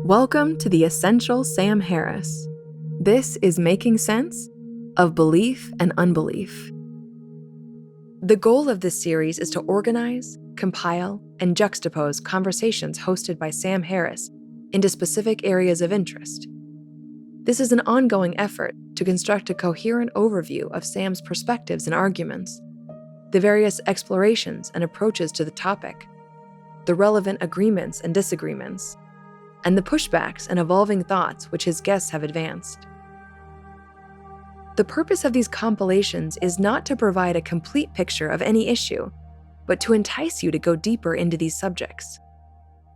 Welcome to the Essential Sam Harris. This is Making Sense of Belief and Unbelief. The goal of this series is to organize, compile, and juxtapose conversations hosted by Sam Harris into specific areas of interest. This is an ongoing effort to construct a coherent overview of Sam's perspectives and arguments, the various explorations and approaches to the topic, the relevant agreements and disagreements, and the pushbacks and evolving thoughts which his guests have advanced. The purpose of these compilations is not to provide a complete picture of any issue, but to entice you to go deeper into these subjects.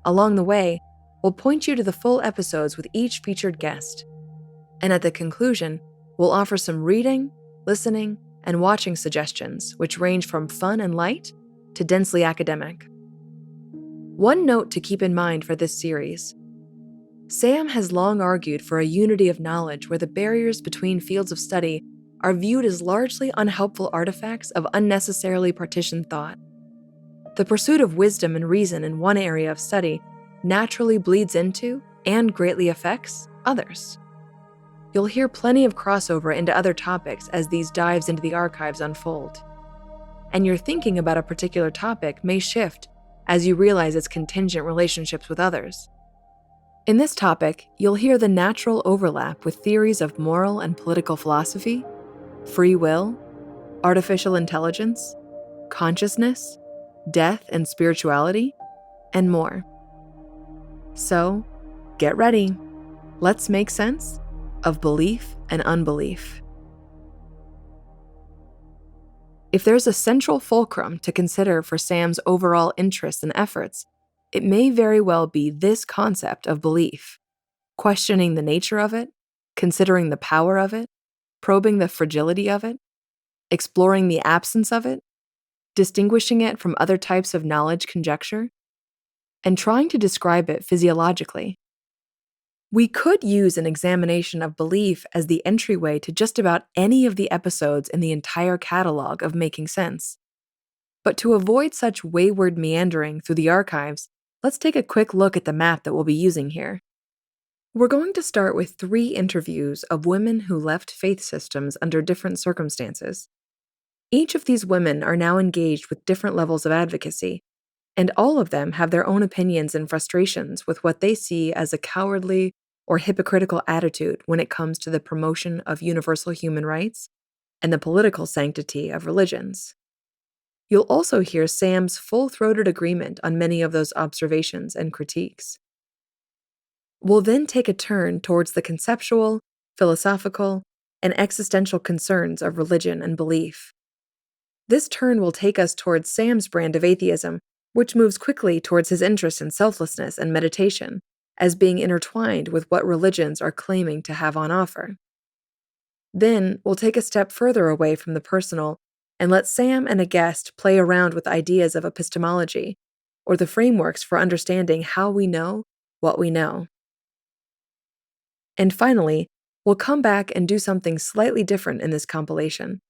Along the way, we'll point you to the full episodes with each featured guest, and at the conclusion, we'll offer some reading, listening, and watching suggestions which range from fun and light to densely academic. One note to keep in mind for this series: Sam has long argued for a unity of knowledge where the barriers between fields of study are viewed as largely unhelpful artifacts of unnecessarily partitioned thought. The pursuit of wisdom and reason in one area of study naturally bleeds into and greatly affects others. You'll hear plenty of crossover into other topics as these dives into the archives unfold. And your thinking about a particular topic may shift as you realize its contingent relationships with others. In this topic, you'll hear the natural overlap with theories of moral and political philosophy, free will, artificial intelligence, consciousness, death and spirituality, and more. So, get ready. Let's make sense of belief and unbelief. If there's a central fulcrum to consider for Sam's overall interests and efforts, it may very well be this concept of belief, questioning the nature of it, considering the power of it, probing the fragility of it, exploring the absence of it, distinguishing it from other types of knowledge conjecture, and trying to describe it physiologically. We could use an examination of belief as the entryway to just about any of the episodes in the entire catalog of Making Sense. But to avoid such wayward meandering through the archives, let's take a quick look at the map that we'll be using here. We're going to start with 3 interviews of women who left faith systems under different circumstances. Each of these women are now engaged with different levels of advocacy, and all of them have their own opinions and frustrations with what they see as a cowardly or hypocritical attitude when it comes to the promotion of universal human rights and the political sanctity of religions. You'll also hear Sam's full-throated agreement on many of those observations and critiques. We'll then take a turn towards the conceptual, philosophical, and existential concerns of religion and belief. This turn will take us towards Sam's brand of atheism, which moves quickly towards his interest in selflessness and meditation, as being intertwined with what religions are claiming to have on offer. Then we'll take a step further away from the personal and let Sam and a guest play around with ideas of epistemology, or the frameworks for understanding how we know what we know. And finally, we'll come back and do something slightly different in this compilation.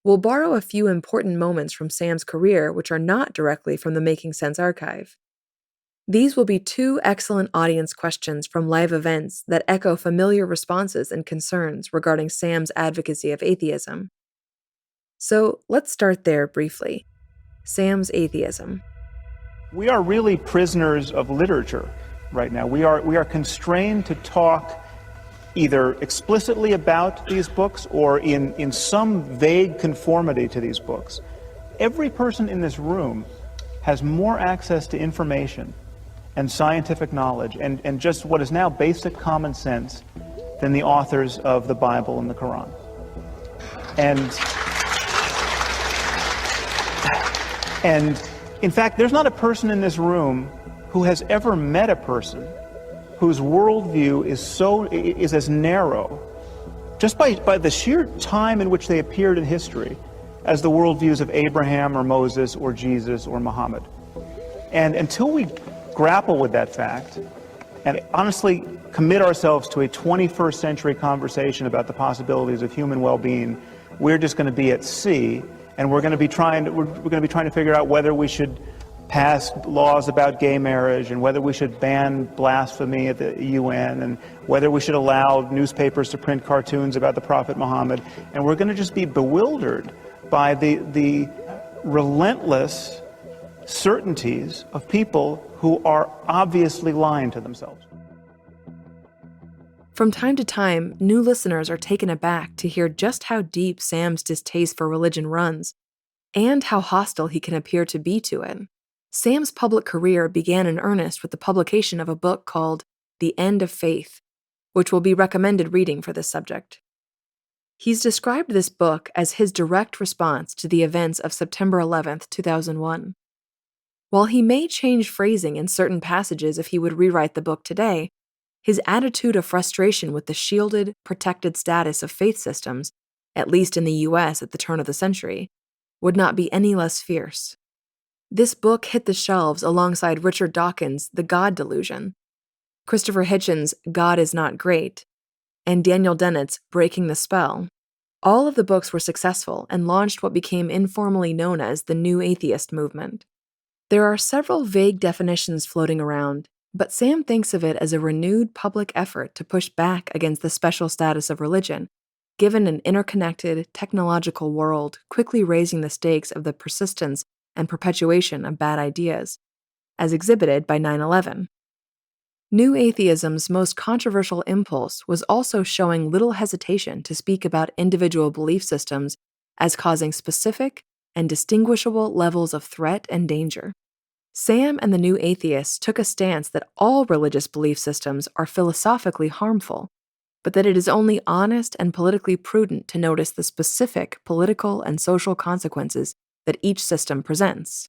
We'll borrow a few important moments from Sam's career which are not directly from the Making Sense archive. These will be 2 excellent audience questions from live events that echo familiar responses and concerns regarding Sam's advocacy of atheism. So let's start there briefly. Sam's atheism. We are really prisoners of literature right now. We are constrained to talk either explicitly about these books or in some vague conformity to these books. Every person in this room has more access to information and scientific knowledge and just what is now basic common sense than the authors of the Bible and the Quran. And in fact, there's not a person in this room who has ever met a person whose worldview is as narrow, just by the sheer time in which they appeared in history, as the worldviews of Abraham or Moses or Jesus or Muhammad. And until we grapple with that fact and honestly commit ourselves to a 21st century conversation about the possibilities of human well-being, we're just going to be at sea, and we're going to be trying to figure out whether we should pass laws about gay marriage and whether we should ban blasphemy at the UN and whether we should allow newspapers to print cartoons about the Prophet Muhammad. And we're going to just be bewildered by the relentless certainties of people who are obviously lying to themselves. From time to time, new listeners are taken aback to hear just how deep Sam's distaste for religion runs, and how hostile he can appear to be to it. Sam's public career began in earnest with the publication of a book called The End of Faith, which will be recommended reading for this subject. He's described this book as his direct response to the events of September 11th, 2001. While he may change phrasing in certain passages if he would rewrite the book today, his attitude of frustration with the shielded, protected status of faith systems, at least in the US at the turn of the century, would not be any less fierce. This book hit the shelves alongside Richard Dawkins' The God Delusion, Christopher Hitchens' God is Not Great, and Daniel Dennett's Breaking the Spell. All of the books were successful and launched what became informally known as the New Atheist movement. There are several vague definitions floating around, but Sam thinks of it as a renewed public effort to push back against the special status of religion, given an interconnected, technological world quickly raising the stakes of the persistence and perpetuation of bad ideas, as exhibited by 9/11. New atheism's most controversial impulse was also showing little hesitation to speak about individual belief systems as causing specific and distinguishable levels of threat and danger. Sam and the New Atheists took a stance that all religious belief systems are philosophically harmful, but that it is only honest and politically prudent to notice the specific political and social consequences that each system presents.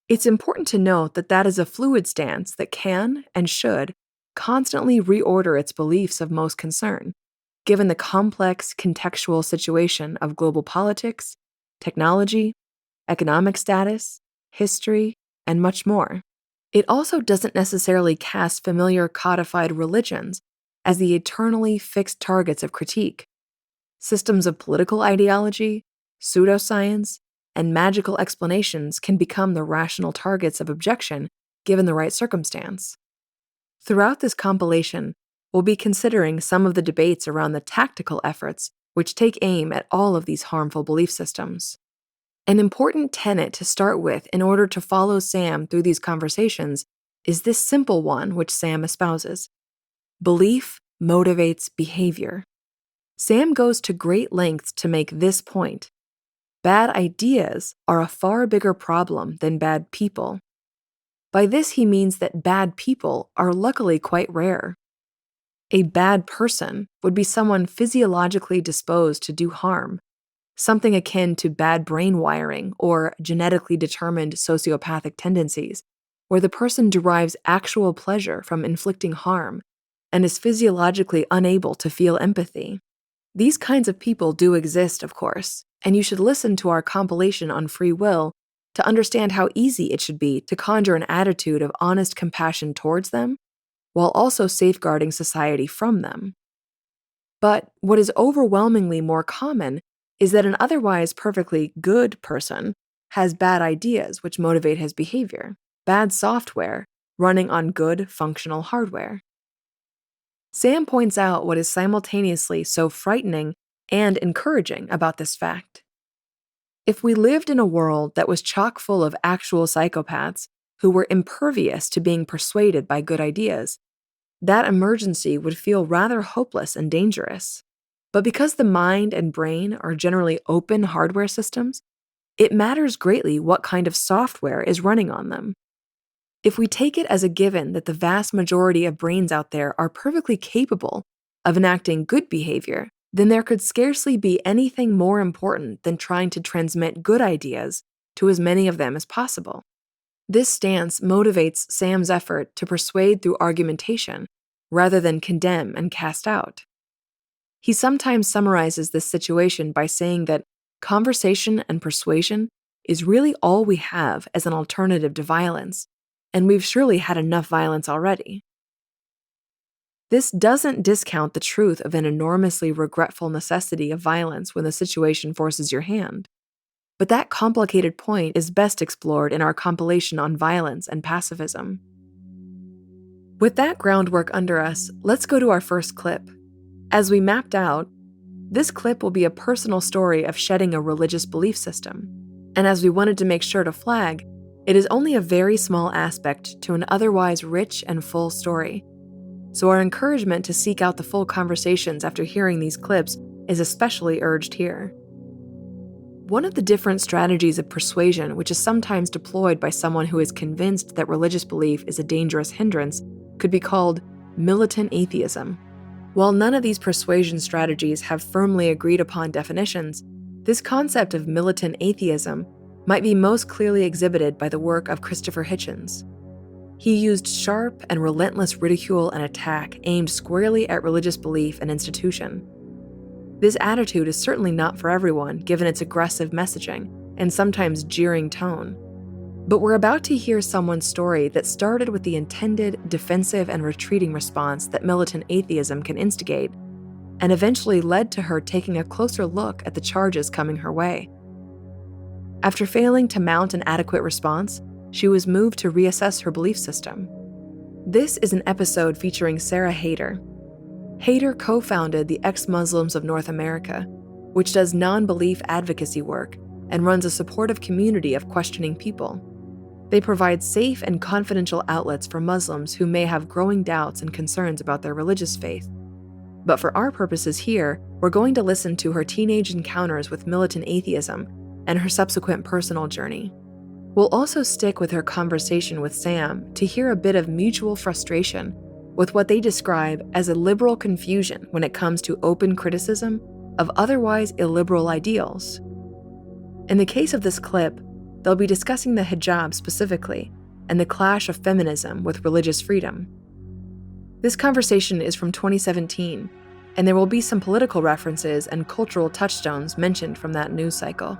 It's important to note that that is a fluid stance that can and should constantly reorder its beliefs of most concern, given the complex contextual situation of global politics, technology, economic status, history, and much more. It also doesn't necessarily cast familiar codified religions as the eternally fixed targets of critique. Systems of political ideology, pseudoscience, and magical explanations can become the rational targets of objection given the right circumstance. Throughout this compilation, we'll be considering some of the debates around the tactical efforts which take aim at all of these harmful belief systems. An important tenet to start with in order to follow Sam through these conversations is this simple one which Sam espouses. Belief motivates behavior. Sam goes to great lengths to make this point. Bad ideas are a far bigger problem than bad people. By this he means that bad people are luckily quite rare. A bad person would be someone physiologically disposed to do harm, something akin to bad brain wiring or genetically determined sociopathic tendencies, where the person derives actual pleasure from inflicting harm and is physiologically unable to feel empathy. These kinds of people do exist, of course, and you should listen to our compilation on free will to understand how easy it should be to conjure an attitude of honest compassion towards them, while also safeguarding society from them. But what is overwhelmingly more common is that an otherwise perfectly good person has bad ideas which motivate his behavior, bad software running on good functional hardware. Sam points out what is simultaneously so frightening and encouraging about this fact. If we lived in a world that was chock full of actual psychopaths who were impervious to being persuaded by good ideas, that emergency would feel rather hopeless and dangerous. But because the mind and brain are generally open hardware systems, it matters greatly what kind of software is running on them. If we take it as a given that the vast majority of brains out there are perfectly capable of enacting good behavior, then there could scarcely be anything more important than trying to transmit good ideas to as many of them as possible. This stance motivates Sam's effort to persuade through argumentation rather than condemn and cast out. He sometimes summarizes this situation by saying that conversation and persuasion is really all we have as an alternative to violence, and we've surely had enough violence already. This doesn't discount the truth of an enormously regretful necessity of violence when the situation forces your hand. But that complicated point is best explored in our compilation on violence and pacifism. With that groundwork under us, let's go to our first clip. As we mapped out, this clip will be a personal story of shedding a religious belief system. And as we wanted to make sure to flag, it is only a very small aspect to an otherwise rich and full story. So our encouragement to seek out the full conversations after hearing these clips is especially urged here. One of the different strategies of persuasion which is sometimes deployed by someone who is convinced that religious belief is a dangerous hindrance could be called militant atheism. While none of these persuasion strategies have firmly agreed upon definitions, this concept of militant atheism might be most clearly exhibited by the work of Christopher Hitchens. He used sharp and relentless ridicule and attack aimed squarely at religious belief and institution. This attitude is certainly not for everyone, given its aggressive messaging and sometimes jeering tone. But we're about to hear someone's story that started with the intended defensive and retreating response that militant atheism can instigate, and eventually led to her taking a closer look at the charges coming her way. After failing to mount an adequate response, she was moved to reassess her belief system. This is an episode featuring Sarah Hairder. Hairder co-founded the Ex-Muslims of North America, which does non-belief advocacy work and runs a supportive community of questioning people. They provide safe and confidential outlets for Muslims who may have growing doubts and concerns about their religious faith. But for our purposes here, we're going to listen to her teenage encounters with militant atheism and her subsequent personal journey. We'll also stick with her conversation with Sam to hear a bit of mutual frustration with what they describe as a liberal confusion when it comes to open criticism of otherwise illiberal ideals. In the case of this clip, they'll be discussing the hijab specifically and the clash of feminism with religious freedom. This conversation is from 2017, and there will be some political references and cultural touchstones mentioned from that news cycle.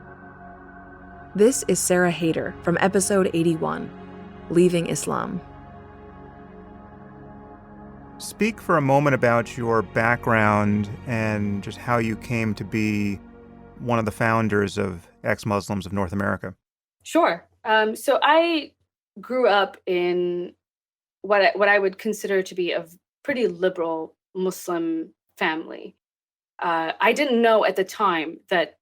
This is Sarah Hairder from episode 81, Leaving Islam. Speak for a moment about your background and just how you came to be one of the founders of Ex-Muslims of North America. Sure. So I grew up in what I would consider to be a pretty liberal Muslim family. I didn't know at the time that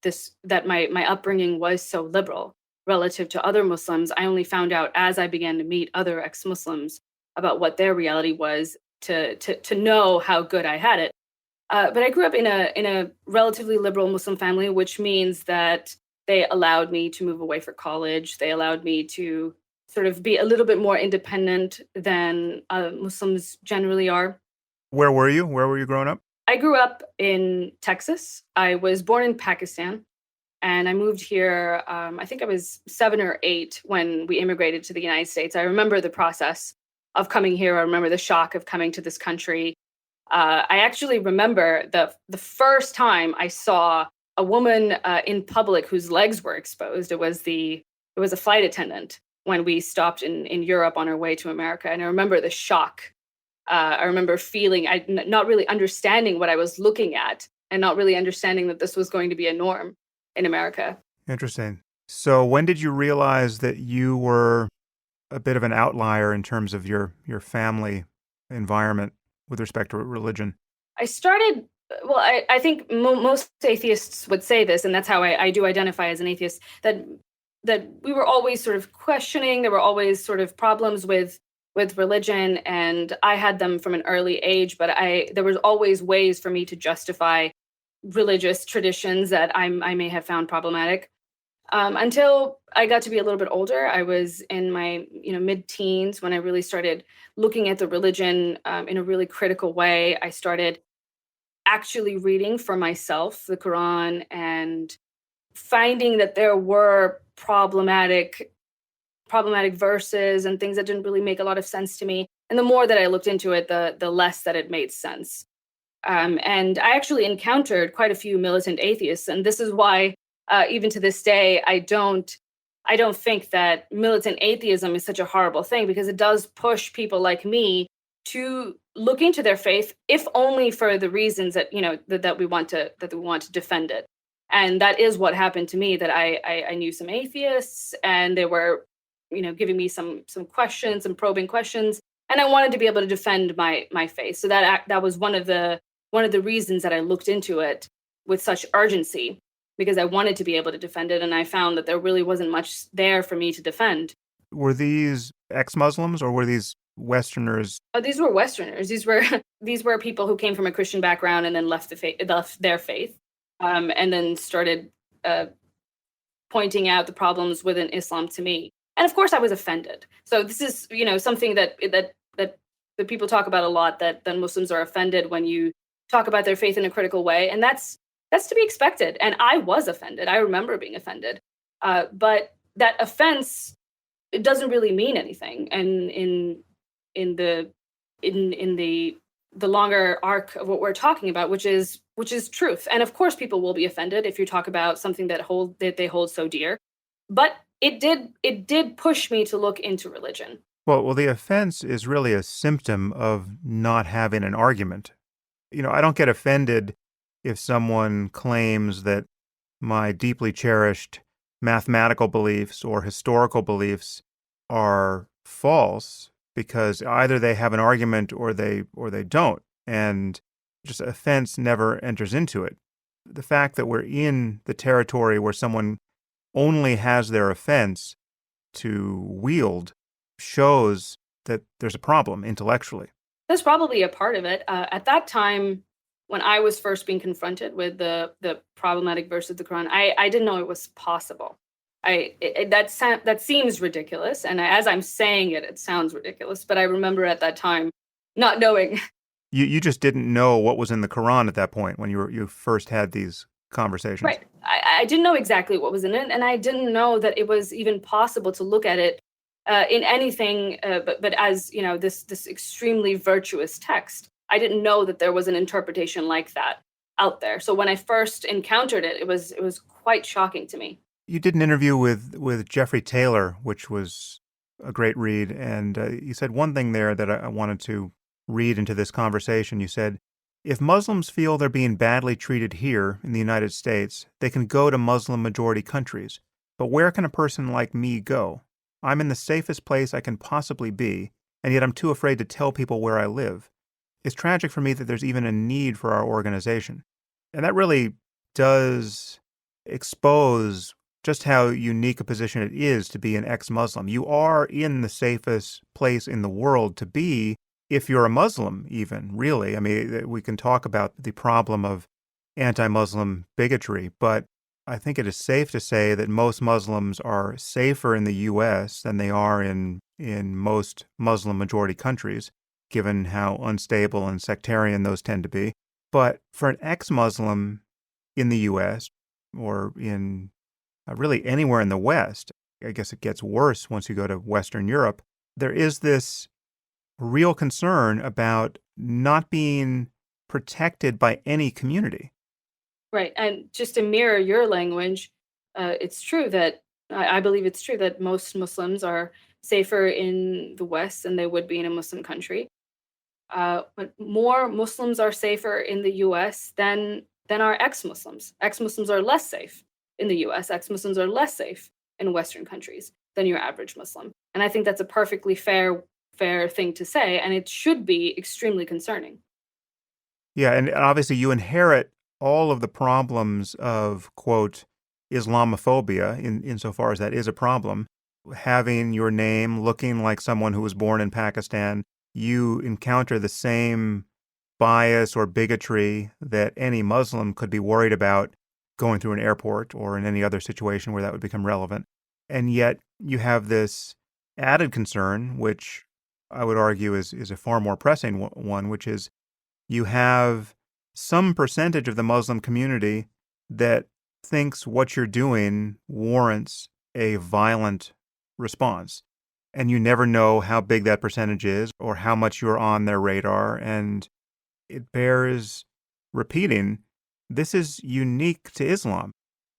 my upbringing was so liberal relative to other Muslims. I only found out as I began to meet other ex-Muslims about what their reality was to know how good I had it. But I grew up in a relatively liberal Muslim family, which means that they allowed me to move away for college. They allowed me to sort of be a little bit more independent than Muslims generally are. Where were you? Where were you growing up? I grew up in Texas. I was born in Pakistan, and I moved here, I think I was 7 or 8 when we immigrated to the United States. I remember the process of coming here. I remember the shock of coming to this country. I actually remember the first time I saw a woman in public whose legs were exposed. It was a flight attendant when we stopped in Europe on our way to America. And I remember the shock. I remember feeling, not really understanding what I was looking at and not really understanding that this was going to be a norm in America. Interesting. So when did you realize that you were a bit of an outlier in terms of your family environment with respect to religion? I started, well, I think most atheists would say this, and that's how I do identify as an atheist, that we were always sort of questioning. There were always sort of problems with religion, and I had them from an early age, but there was always ways for me to justify religious traditions that I may have found problematic. Until I got to be a little bit older, I was in my mid-teens when I really started looking at the religion in a really critical way. I started actually reading for myself the Quran and finding that there were problematic verses and things that didn't really make a lot of sense to me. And the more that I looked into it, the less that it made sense. And I actually encountered quite a few militant atheists, and this is why even to this day, I don't think that militant atheism is such a horrible thing, because it does push people like me to look into their faith, if only for the reasons that that we want to defend it. And that is what happened to me, that I knew some atheists, and they were, giving me some questions, some probing questions, and I wanted to be able to defend my faith. So that was one of the reasons that I looked into it with such urgency, because I wanted to be able to defend it, and I found that there really wasn't much there for me to defend. Were these ex-Muslims or were these Westerners? Oh, these were Westerners. These were people who came from a Christian background and then left their faith, and then started pointing out the problems within Islam to me. And of course, I was offended. So this is, something that people talk about a lot, that Muslims are offended when you talk about their faith in a critical way, and that's to be expected. And I was offended. I remember being offended, but that offense, it doesn't really mean anything. And in the longer arc of what we're talking about, which is truth. And of course, people will be offended if you talk about something that they hold so dear. But it did push me to look into religion. Well, the offense is really a symptom of not having an argument. I don't get offended if someone claims that my deeply cherished mathematical beliefs or historical beliefs are false, because either they have an argument or they don't, and just offense never enters into it. The fact that we're in the territory where someone only has their offense to wield shows that there's a problem intellectually. That's probably a part of it. At that time, when I was first being confronted with the problematic verse of the Quran, I didn't know it was possible. That seems ridiculous, and as I'm saying it, it sounds ridiculous. But I remember at that time not knowing. You just didn't know what was in the Quran at that point when you first had these conversations. Right. I didn't know exactly what was in it, and I didn't know that it was even possible to look at it in anything but as this extremely virtuous text. I didn't know that there was an interpretation like that out there. So when I first encountered it, it was quite shocking to me. You did an interview with Jeffrey Taylor, which was a great read, and you said one thing there that I wanted to read into this conversation. You said, "If Muslims feel they're being badly treated here in the United States, they can go to Muslim-majority countries. But where can a person like me go? I'm in the safest place I can possibly be, and yet I'm too afraid to tell people where I live. It's tragic for me that there's even a need for our organization." And that really does expose just how unique a position it is to be an ex-Muslim. You are in the safest place in the world to be if you're a Muslim, even, really. I mean, we can talk about the problem of anti-Muslim bigotry, but I think it is safe to say that most Muslims are safer in the U.S. than they are in most Muslim-majority countries, given how unstable and sectarian those tend to be. But for an ex-Muslim in the U.S. or in really anywhere in the West, I guess it gets worse once you go to Western Europe, there is this real concern about not being protected by any community. Right. And just to mirror your language, it's true that I believe it's true that most Muslims are safer in the West than they would be in a Muslim country. But more Muslims are safer in the U.S. than are ex-Muslims. Ex-Muslims are less safe in the U.S. Ex-Muslims are less safe in Western countries than your average Muslim. And I think that's a perfectly fair thing to say, and it should be extremely concerning. Yeah, and obviously you inherit all of the problems of, quote, Islamophobia, insofar as that is a problem. Having your name looking like someone who was born in Pakistan, you encounter the same bias or bigotry that any Muslim could be worried about going through an airport or in any other situation where that would become relevant. And yet you have this added concern, which I would argue is a far more pressing one, which is you have some percentage of the Muslim community that thinks what you're doing warrants a violent response. And you never know how big that percentage is or how much you're on their radar. And it bears repeating, this is unique to Islam.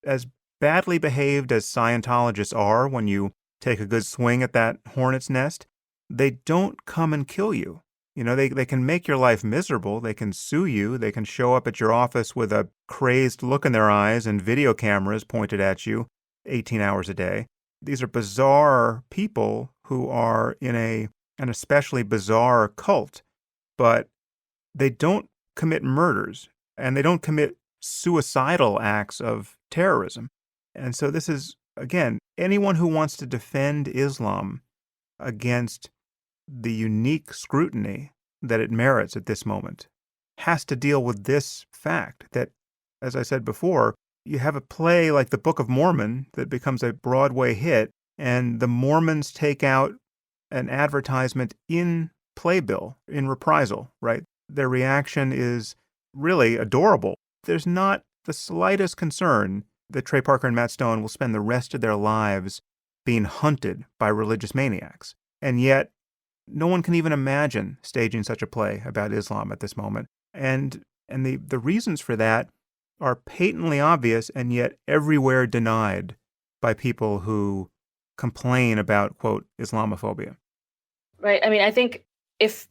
As badly behaved as Scientologists are when you take a good swing at that hornet's nest, they don't come and kill you. They can make your life miserable. They can sue you. They can show up at your office with a crazed look in their eyes and video cameras pointed at you 18 hours a day. These are bizarre people who are in an especially bizarre cult, but they don't commit murders and they don't commit suicidal acts of terrorism. And so this is, again, anyone who wants to defend Islam against the unique scrutiny that it merits at this moment has to deal with this fact that, as I said before, you have a play like the Book of Mormon that becomes a Broadway hit, and the Mormons take out an advertisement in playbill in reprisal, right? Their reaction is really adorable. There's not the slightest concern that Trey Parker and Matt Stone will spend the rest of their lives being hunted by religious maniacs. And yet, no one can even imagine staging such a play about Islam at this moment. And the reasons for that are patently obvious and yet everywhere denied by people who complain about, quote, Islamophobia. Right. I mean, I think if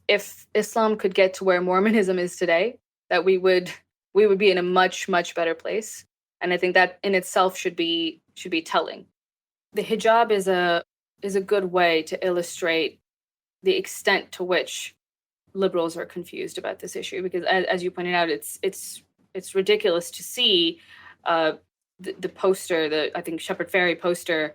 Islam could get to where Mormonism is today, that we would be in a much, much better place. And I think that in itself should be telling. The hijab is a good way to illustrate the extent to which liberals are confused about this issue, because as you pointed out, it's ridiculous to see the poster, I think Shepard Fairey poster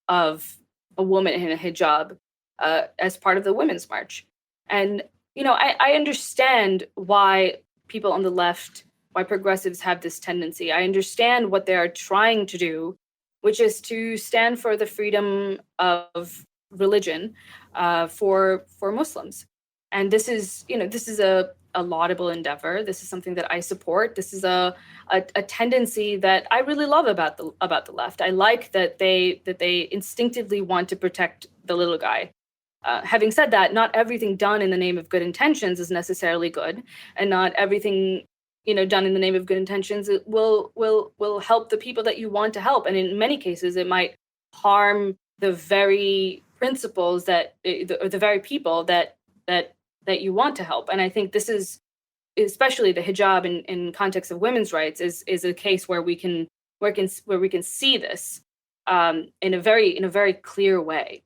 of a woman in a hijab as part of the Women's March. And I understand why people on the left, why progressives have this tendency. I understand what they are trying to do, which is to stand for the freedom of religion for Muslims. And this is a laudable endeavor. This is something that I support. This is a tendency that I really love about the left. I like that they instinctively want to protect the little guy. Having said that, not everything done in the name of good intentions is necessarily good, and not everything done in the name of good intentions will help the people that you want to help. And in many cases, it might harm the very principles or the very people that you want to help. And I think this is, especially the hijab in context of women's rights, is a case where we can see this in a very clear way.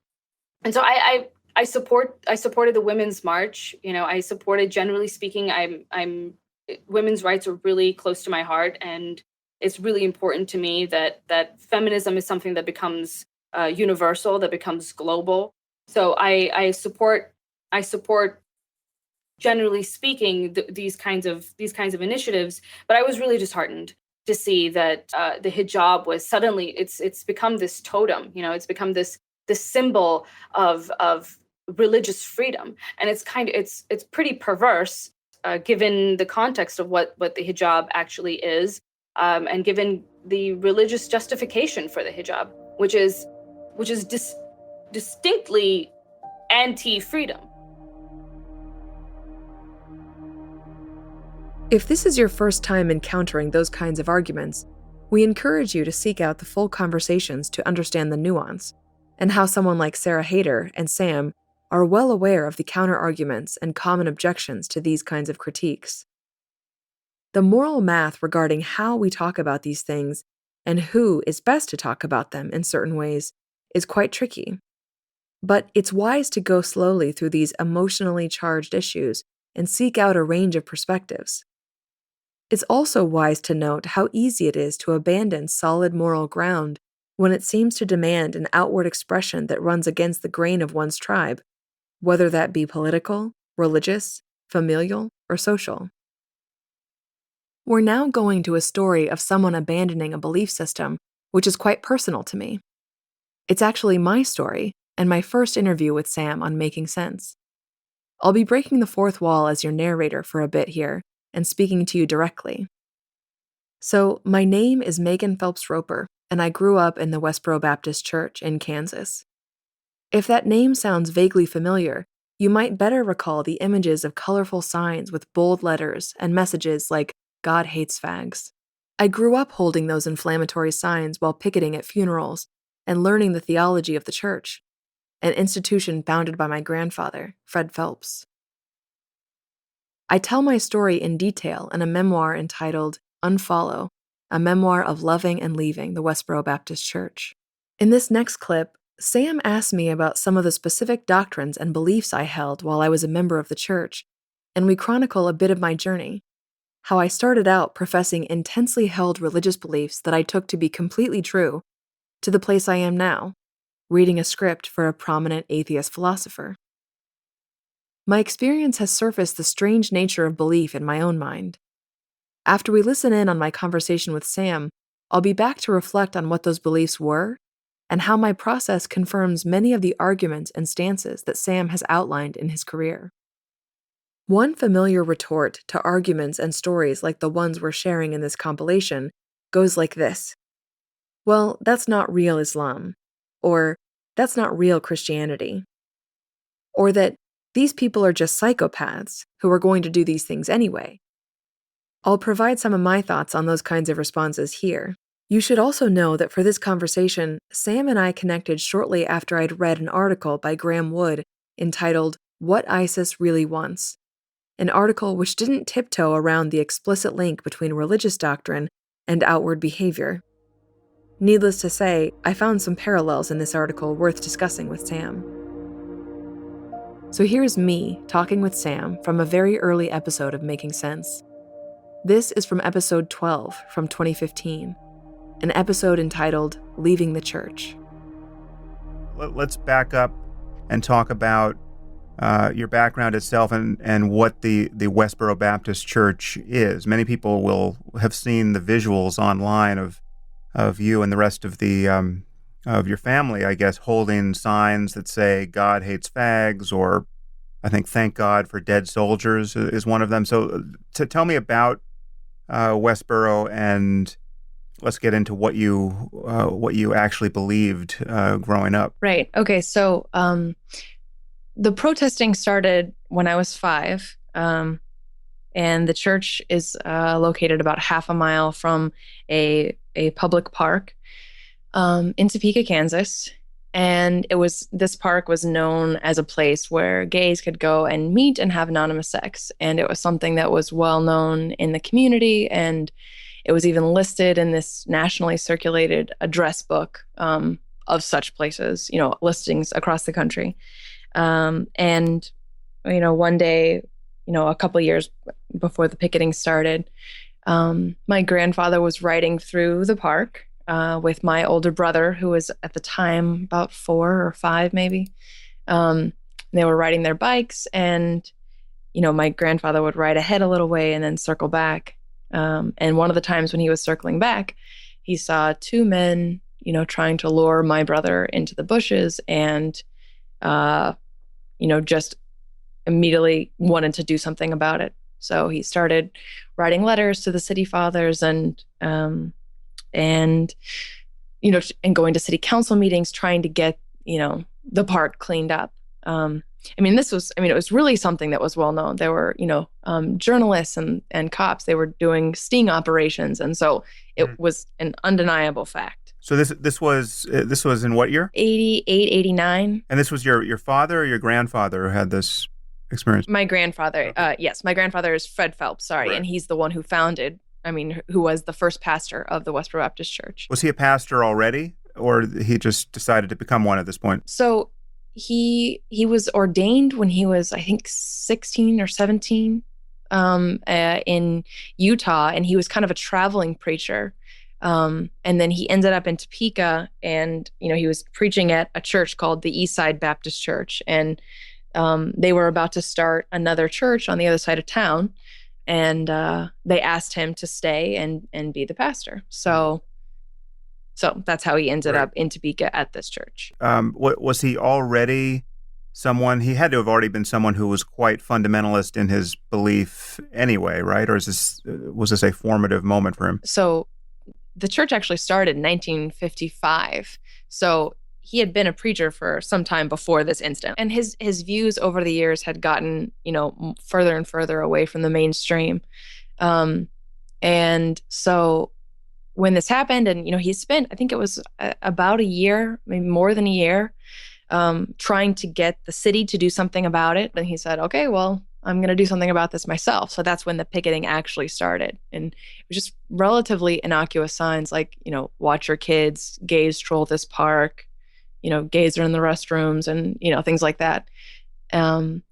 And so I supported the Women's March. I supported, generally speaking, I'm women's rights are really close to my heart, and it's really important to me that feminism is something that becomes universal, that becomes global. So I support, generally speaking, these kinds of initiatives. But I was really disheartened to see that the hijab was suddenly it's become this totem. It's become this symbol of religious freedom, and it's pretty perverse. Given the context of what the hijab actually is, and given the religious justification for the hijab, which is distinctly anti-freedom. If this is your first time encountering those kinds of arguments, we encourage you to seek out the full conversations to understand the nuance, and how someone like Sarah Hairder and Sam are well aware of the counter-arguments and common objections to these kinds of critiques. The moral math regarding how we talk about these things and who is best to talk about them in certain ways is quite tricky. But it's wise to go slowly through these emotionally charged issues and seek out a range of perspectives. It's also wise to note how easy it is to abandon solid moral ground when it seems to demand an outward expression that runs against the grain of one's tribe, whether that be political, religious, familial, or social. We're now going to a story of someone abandoning a belief system, which is quite personal to me. It's actually my story, and my first interview with Sam on Making Sense. I'll be breaking the fourth wall as your narrator for a bit here, and speaking to you directly. So, my name is Megan Phelps-Roper, and I grew up in the Westboro Baptist Church in Kansas. If that name sounds vaguely familiar, you might better recall the images of colorful signs with bold letters and messages like, "God hates fags." I grew up holding those inflammatory signs while picketing at funerals and learning the theology of the church, an institution founded by my grandfather, Fred Phelps. I tell my story in detail in a memoir entitled Unfollow, a memoir of loving and leaving the Westboro Baptist Church. In this next clip, Sam asked me about some of the specific doctrines and beliefs I held while I was a member of the church, and we chronicle a bit of my journey, how I started out professing intensely held religious beliefs that I took to be completely true, to the place I am now, reading a script for a prominent atheist philosopher. My experience has surfaced the strange nature of belief in my own mind. After we listen in on my conversation with Sam, I'll be back to reflect on what those beliefs were and how my process confirms many of the arguments and stances that Sam has outlined in his career. One familiar retort to arguments and stories like the ones we're sharing in this compilation goes like this: well, that's not real Islam, or that's not real Christianity, or that these people are just psychopaths who are going to do these things anyway. I'll provide some of my thoughts on those kinds of responses here. You should also know that for this conversation, Sam and I connected shortly after I'd read an article by Graham Wood entitled What ISIS Really Wants, an article which didn't tiptoe around the explicit link between religious doctrine and outward behavior. Needless to say, I found some parallels in this article worth discussing with Sam. So here's me talking with Sam from a very early episode of Making Sense. This is from episode 12 from 2015, an episode entitled Leaving the Church. Let's back up and talk about your background itself and what the Westboro Baptist Church is. Many people will have seen the visuals online of you and the rest of the of your family, I guess, holding signs that say "God hates fags," or I think "Thank God for dead soldiers" is one of them. So, to tell me about Westboro, and let's get into what you actually believed growing up. Right. Okay. So the protesting started when I was 5, and the church is located about half a mile from a public park in Topeka, Kansas. And this park was known as a place where gays could go and meet and have anonymous sex. And it was something that was well known in the community. And it was even listed in this nationally circulated address book of such places, listings across the country. And one day, a couple of years before the picketing started, my grandfather was riding through the park with my older brother, who was at the time about 4 or 5, maybe. They were riding their bikes, and, my grandfather would ride ahead a little way and then circle back. And one of the times when he was circling back, he saw 2 men, trying to lure my brother into the bushes and, just immediately wanted to do something about it. So he started writing letters to the city fathers and going to city council meetings, trying to get, the park cleaned up. It was really something that was well known. There were, journalists and cops. They were doing sting operations, and so it was an undeniable fact. So this was in what year? 88, 89. And this was your father or your grandfather who had this experience? My grandfather. Okay. Yes, my grandfather is Fred Phelps. Sorry, right. And he's the one who who was the first pastor of the Westboro Baptist Church. Was he a pastor already, or he just decided to become one at this point? So he was ordained when he was, I think, 16 or 17 in Utah, and he was kind of a traveling preacher. And then he ended up in Topeka, and, he was preaching at a church called the Eastside Baptist Church. And they were about to start another church on the other side of town. And they asked him to stay and be the pastor. So that's how he ended up in Topeka at this church. Was he already someone, he had to have already been someone who was quite fundamentalist in his belief anyway, right? Or was this a formative moment for him? So the church actually started in 1955. So he had been a preacher for some time before this incident. And his views over the years had gotten, further and further away from the mainstream. And so when this happened, and, he spent, I think it was about a year, maybe more than a year, trying to get the city to do something about it. And he said, okay, well, I'm going to do something about this myself. So that's when the picketing actually started. And it was just relatively innocuous signs like, watch your kids, gays troll this park, gays are in the restrooms and, things like that. And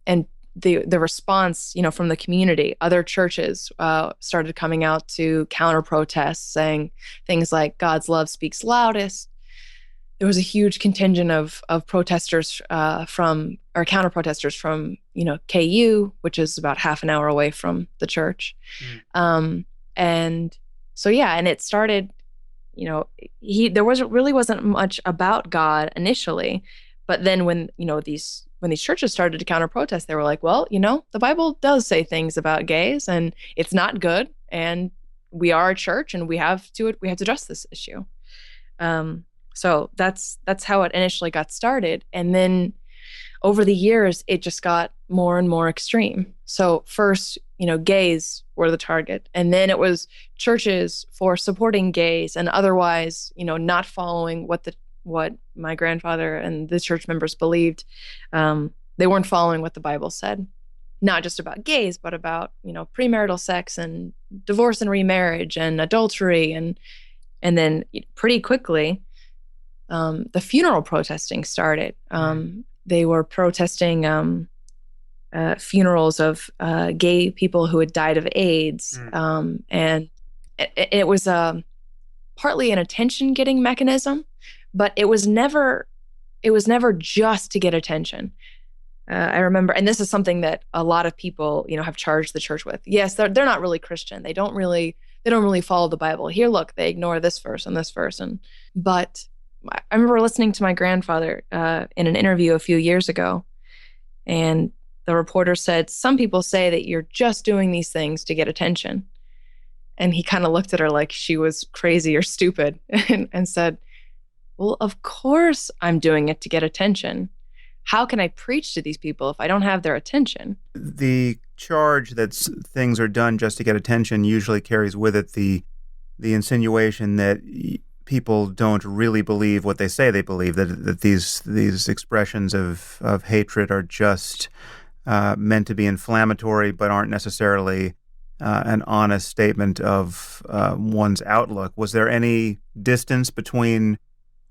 the response, from the community, other churches started coming out to counter protests saying things like God's love speaks loudest. There was a huge contingent of protesters counter protesters from KU, which is about half an hour away from the church. And so and it started. There wasn't much about God initially, but then when these churches started to counter protest, they were like, well, the Bible does say things about gays, and it's not good, and we are a church, and we have to address this issue. So that's how it initially got started. And then over the years, it just got more and more extreme. So first, gays were the target. And then it was churches for supporting gays and otherwise, not following what my grandfather and the church members believed. They weren't following what the Bible said, not just about gays, but about, premarital sex and divorce and remarriage and adultery. And then pretty quickly, the funeral protesting started. They were protesting funerals of gay people who had died of AIDS. And it was partly an attention-getting mechanism, but it was never just to get attention. I remember, and this is something that a lot of people, have charged the church with. Yes, they're not really Christian. They don't really follow the Bible. Here, look, they ignore this verse and this verse. But I remember listening to my grandfather in an interview a few years ago, and the reporter said, some people say that you're just doing these things to get attention. And he kind of looked at her like she was crazy or stupid and said, well, of course I'm doing it to get attention. How can I preach to these people if I don't have their attention? The charge that things are done just to get attention usually carries with it the insinuation that people don't really believe what they say they believe, that these expressions of hatred are just meant to be inflammatory but aren't necessarily an honest statement of one's outlook. Was there any distance between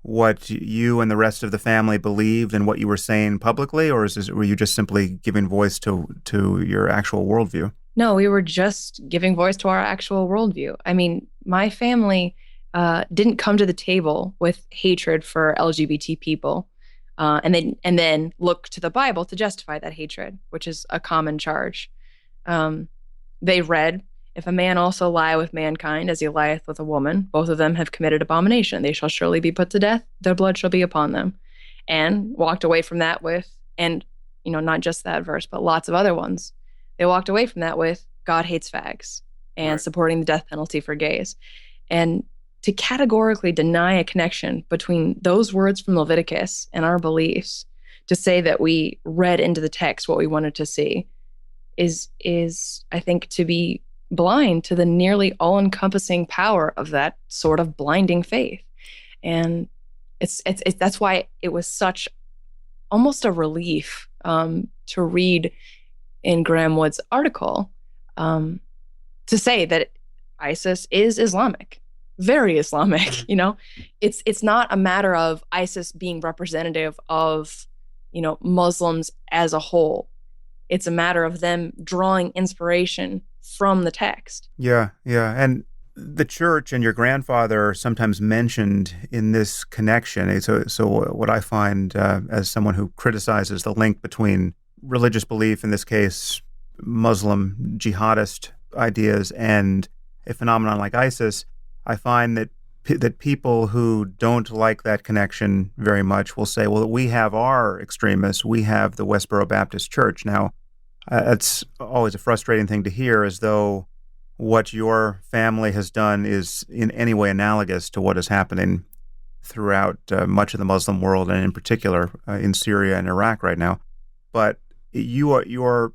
what you and the rest of the family believed and what you were saying publicly, or were you just simply giving voice to your actual worldview? No, we were just giving voice to our actual worldview. I mean, my family didn't come to the table with hatred for LGBT people, and then look to the Bible to justify that hatred, which is a common charge. They read, if a man also lie with mankind as he lieth with a woman, both of them have committed abomination. They shall surely be put to death. Their blood shall be upon them. And walked away from that with, and not just that verse, but lots of other ones. They walked away from that with God hates fags and supporting the death penalty for gays. And to categorically deny a connection between those words from Leviticus and our beliefs, to say that we read into the text what we wanted to see, is I think to be blind to the nearly all-encompassing power of that sort of blinding faith. And it's that's why it was such almost a relief to read in Graham Wood's article to say that ISIS is Islamic, very Islamic. It's not a matter of ISIS being representative of Muslims as a whole. It's a matter of them drawing inspiration from the text. Yeah. And the church and your grandfather are sometimes mentioned in this connection. So what I find as someone who criticizes the link between religious belief, in this case, Muslim jihadist ideas, and a phenomenon like ISIS, I find that people who don't like that connection very much will say, well, we have our extremists. We have the Westboro Baptist Church. Now, it's always a frustrating thing to hear, as though what your family has done is in any way analogous to what is happening throughout much of the Muslim world, and in particular in Syria and Iraq right now. But your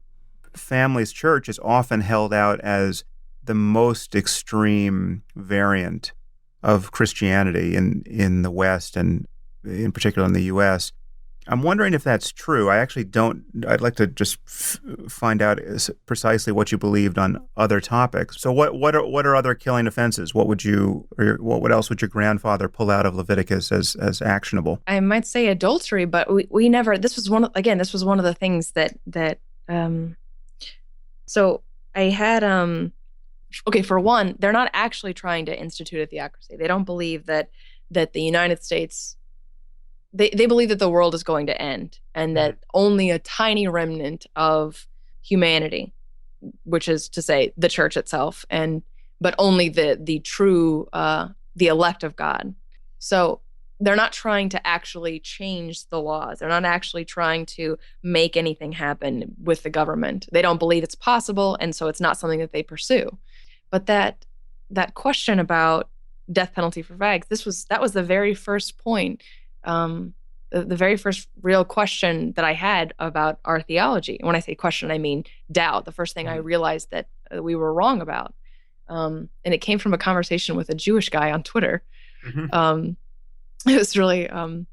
family's church is often held out as the most extreme variant of Christianity in the West, and in particular in the U.S. I'm wondering if that's true. I actually don't. I'd like to just find out precisely what you believed on other topics. So, what are other killing offenses? What would you, or what else would your grandfather pull out of Leviticus as actionable? I might say adultery, but we never. This was one of the things that. So I had Okay, for one, they're not actually trying to institute a theocracy. They don't believe that the United States. They believe that the world is going to end and that only a tiny remnant of humanity, which is to say the church itself, but only the true the elect of God. So they're not trying to actually change the laws. They're not actually trying to make anything happen with the government. They don't believe it's possible, and so it's not something that they pursue. But that question about death penalty for fags, that was the very first point, the very first real question that I had about our theology. When I say question, I mean doubt. The first thing I realized that we were wrong about, and it came from a conversation with a Jewish guy on Twitter. Mm-hmm. It was really, I'm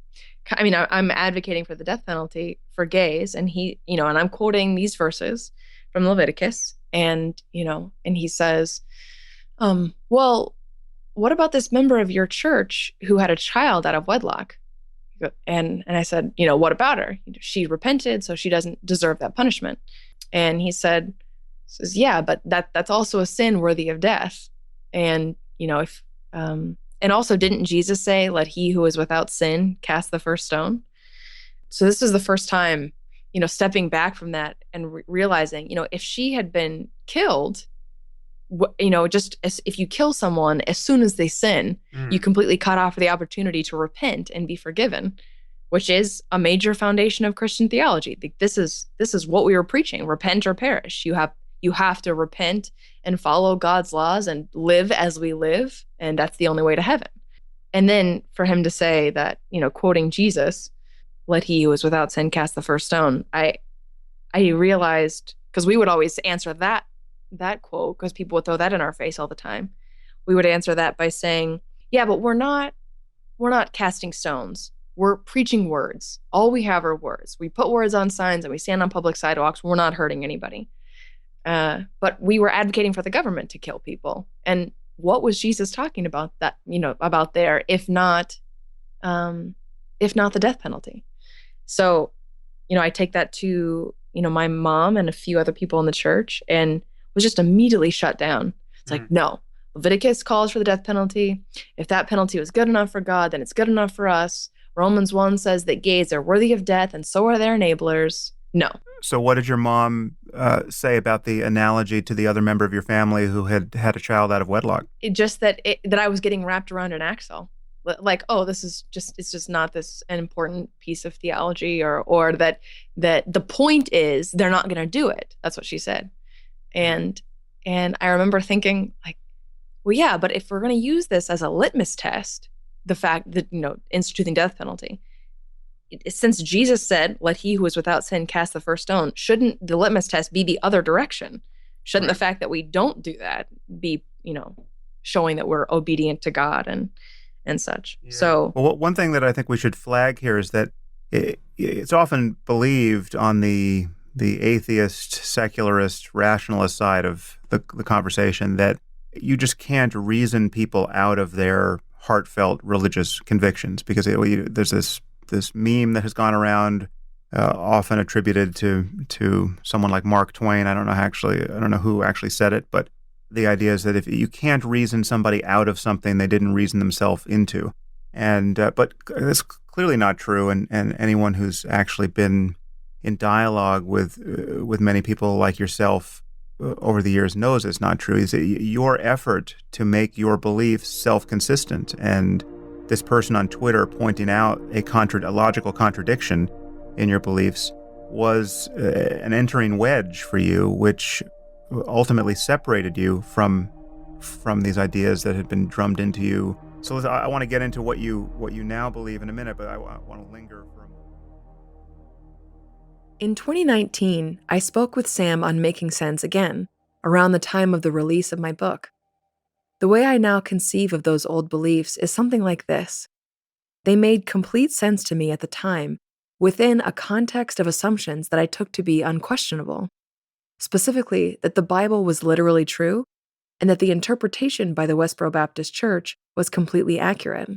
advocating for the death penalty for gays, and and I'm quoting these verses from Leviticus, and he says, well, what about this member of your church who had a child out of wedlock? And I said, what about her? She repented, so she doesn't deserve that punishment. And he says, yeah, but that's also a sin worthy of death. And, and also, didn't Jesus say, let he who is without sin cast the first stone? So this is the first time, stepping back from that and realizing, if she had been killed, just as if you kill someone as soon as they sin, you completely cut off the opportunity to repent and be forgiven, which is a major foundation of Christian theology. This is what we were preaching: repent or perish. You have to repent and follow God's laws and live as we live, and that's the only way to heaven. And then for him to say that, quoting Jesus, "Let he who is without sin cast the first stone," I realized, because we would always answer that quote, because people would throw that in our face all the time. We would answer that by saying, yeah, but we're not casting stones. We're preaching words. All we have are words. We put words on signs and we stand on public sidewalks. We're not hurting anybody. But we were advocating for the government to kill people. And what was Jesus talking about about there, if not the death penalty? So, I take that to, my mom and a few other people in the church, and was just immediately shut down. It's like, no, Leviticus calls for the death penalty. If that penalty was good enough for God, then it's good enough for us. Romans 1 says that gays are worthy of death, and so are their enablers. No. So what did your mom say about the analogy to the other member of your family who had a child out of wedlock? That I was getting wrapped around an axle. Like, oh, it's just not this an important piece of theology, or that the point is they're not going to do it. That's what she said. And I remember thinking, like, well, yeah, but if we're going to use this as a litmus test, the fact that, instituting death penalty, since Jesus said, let he who is without sin cast the first stone, shouldn't the litmus test be the other direction? Shouldn't the fact that we don't do that be, showing that we're obedient to God and such? Yeah. So, well, one thing that I think we should flag here is that it's often believed on the atheist, secularist, rationalist side of the conversation that you just can't reason people out of their heartfelt religious convictions, because there's this meme that has gone around, often attributed to someone like Mark Twain. I don't know who actually said it, but the idea is that if you can't reason somebody out of something they didn't reason themselves into, and but it's clearly not true. And anyone who's actually been in dialogue with many people like yourself over the years knows it's not true. Is your effort to make your beliefs self-consistent, and this person on Twitter pointing out a logical contradiction in your beliefs was an entering wedge for you, which ultimately separated you from these ideas that had been drummed into you. So I want to get into what you now believe in a minute, but I want to linger for a moment. In 2019, I spoke with Sam on Making Sense again, around the time of the release of my book. The way I now conceive of those old beliefs is something like this. They made complete sense to me at the time, within a context of assumptions that I took to be unquestionable. Specifically, that the Bible was literally true and that the interpretation by the Westboro Baptist Church was completely accurate.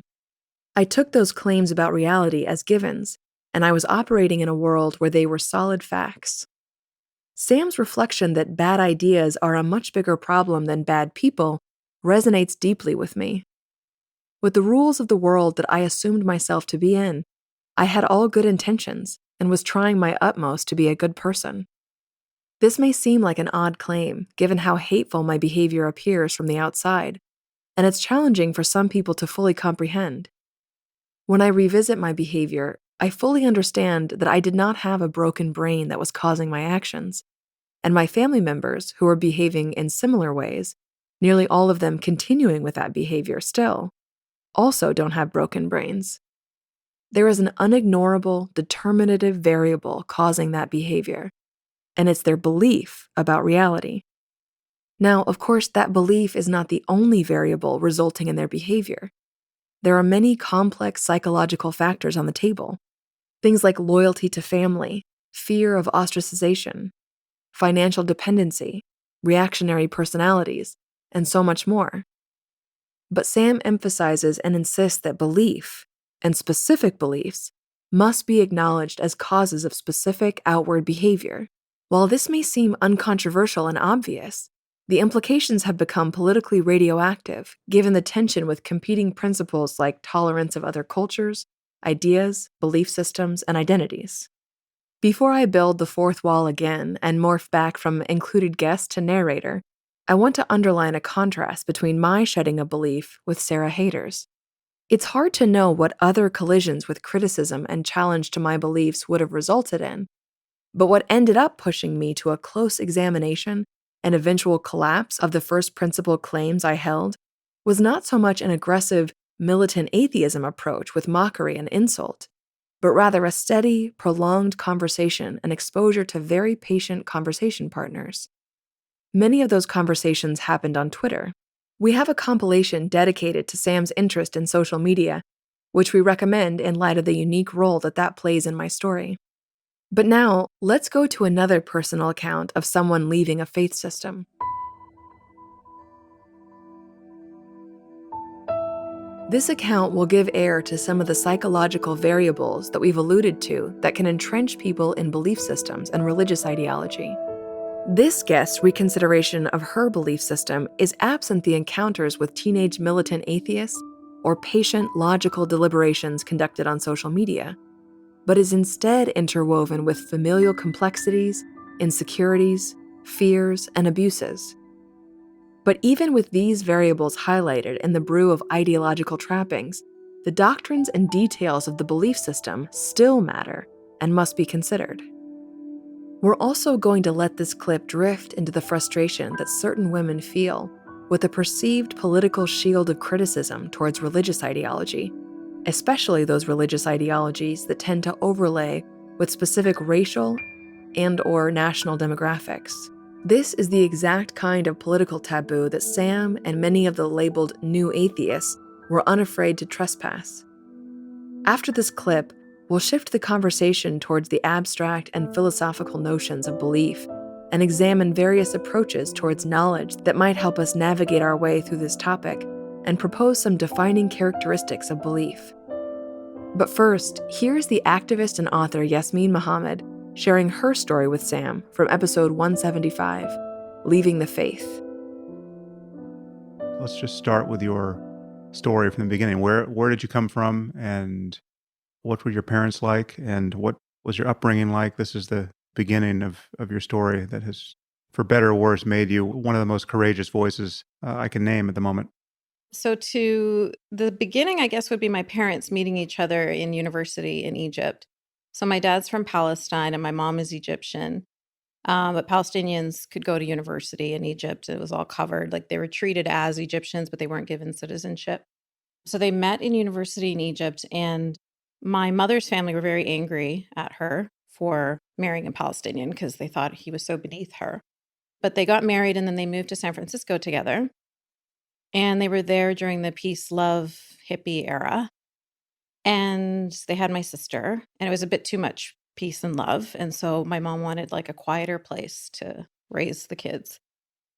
I took those claims about reality as givens, and I was operating in a world where they were solid facts. Sam's reflection that bad ideas are a much bigger problem than bad people resonates deeply with me. With the rules of the world that I assumed myself to be in, I had all good intentions and was trying my utmost to be a good person. This may seem like an odd claim, given how hateful my behavior appears from the outside, and it's challenging for some people to fully comprehend. When I revisit my behavior, I fully understand that I did not have a broken brain that was causing my actions, and my family members who were behaving in similar ways, nearly all of them continuing with that behavior still, also don't have broken brains. There is an unignorable, determinative variable causing that behavior, and it's their belief about reality. Now, of course, that belief is not the only variable resulting in their behavior. There are many complex psychological factors on the table. Things like loyalty to family, fear of ostracization, financial dependency, reactionary personalities, and so much more. But Sam emphasizes and insists that belief, and specific beliefs, must be acknowledged as causes of specific outward behavior. While this may seem uncontroversial and obvious, the implications have become politically radioactive given the tension with competing principles like tolerance of other cultures, ideas, belief systems, and identities. Before I build the fourth wall again and morph back from included guest to narrator, I want to underline a contrast between my shedding of belief with Sarah Hairder's. It's hard to know what other collisions with criticism and challenge to my beliefs would have resulted in, but what ended up pushing me to a close examination and eventual collapse of the first principle claims I held was not so much an aggressive, militant atheism approach with mockery and insult, but rather a steady, prolonged conversation and exposure to very patient conversation partners. Many of those conversations happened on Twitter. We have a compilation dedicated to Sam's interest in social media, which we recommend in light of the unique role that plays in my story. But now, let's go to another personal account of someone leaving a faith system. This account will give air to some of the psychological variables that we've alluded to that can entrench people in belief systems and religious ideology. This guest's reconsideration of her belief system is absent the encounters with teenage militant atheists or patient, logical deliberations conducted on social media, but is instead interwoven with familial complexities, insecurities, fears, and abuses. But even with these variables highlighted in the brew of ideological trappings, the doctrines and details of the belief system still matter and must be considered. We're also going to let this clip drift into the frustration that certain women feel with a perceived political shield of criticism towards religious ideology, especially those religious ideologies that tend to overlay with specific racial and/or national demographics. This is the exact kind of political taboo that Sam and many of the labeled new atheists were unafraid to trespass. After this clip, we'll shift the conversation towards the abstract and philosophical notions of belief and examine various approaches towards knowledge that might help us navigate our way through this topic and propose some defining characteristics of belief. But first, here's the activist and author Yasmine Mohammed sharing her story with Sam from episode 175, Leaving the Faith. Let's just start with your story from the beginning. Where did you come from, and what were your parents like, and what was your upbringing like? This is the beginning of your story that has, for better or worse, made you one of the most courageous voices I can name at the moment. So to the beginning, I guess, would be my parents meeting each other in university in Egypt. So my dad's from Palestine and my mom is Egyptian. But Palestinians could go to university in Egypt. It was all covered. Like they were treated as Egyptians, but they weren't given citizenship. So they met in university in Egypt, and my mother's family were very angry at her for marrying a Palestinian because they thought he was so beneath her. But they got married and then they moved to San Francisco together. And they were there during the peace, love, hippie era. And they had my sister, and it was a bit too much peace and love. And so my mom wanted like a quieter place to raise the kids.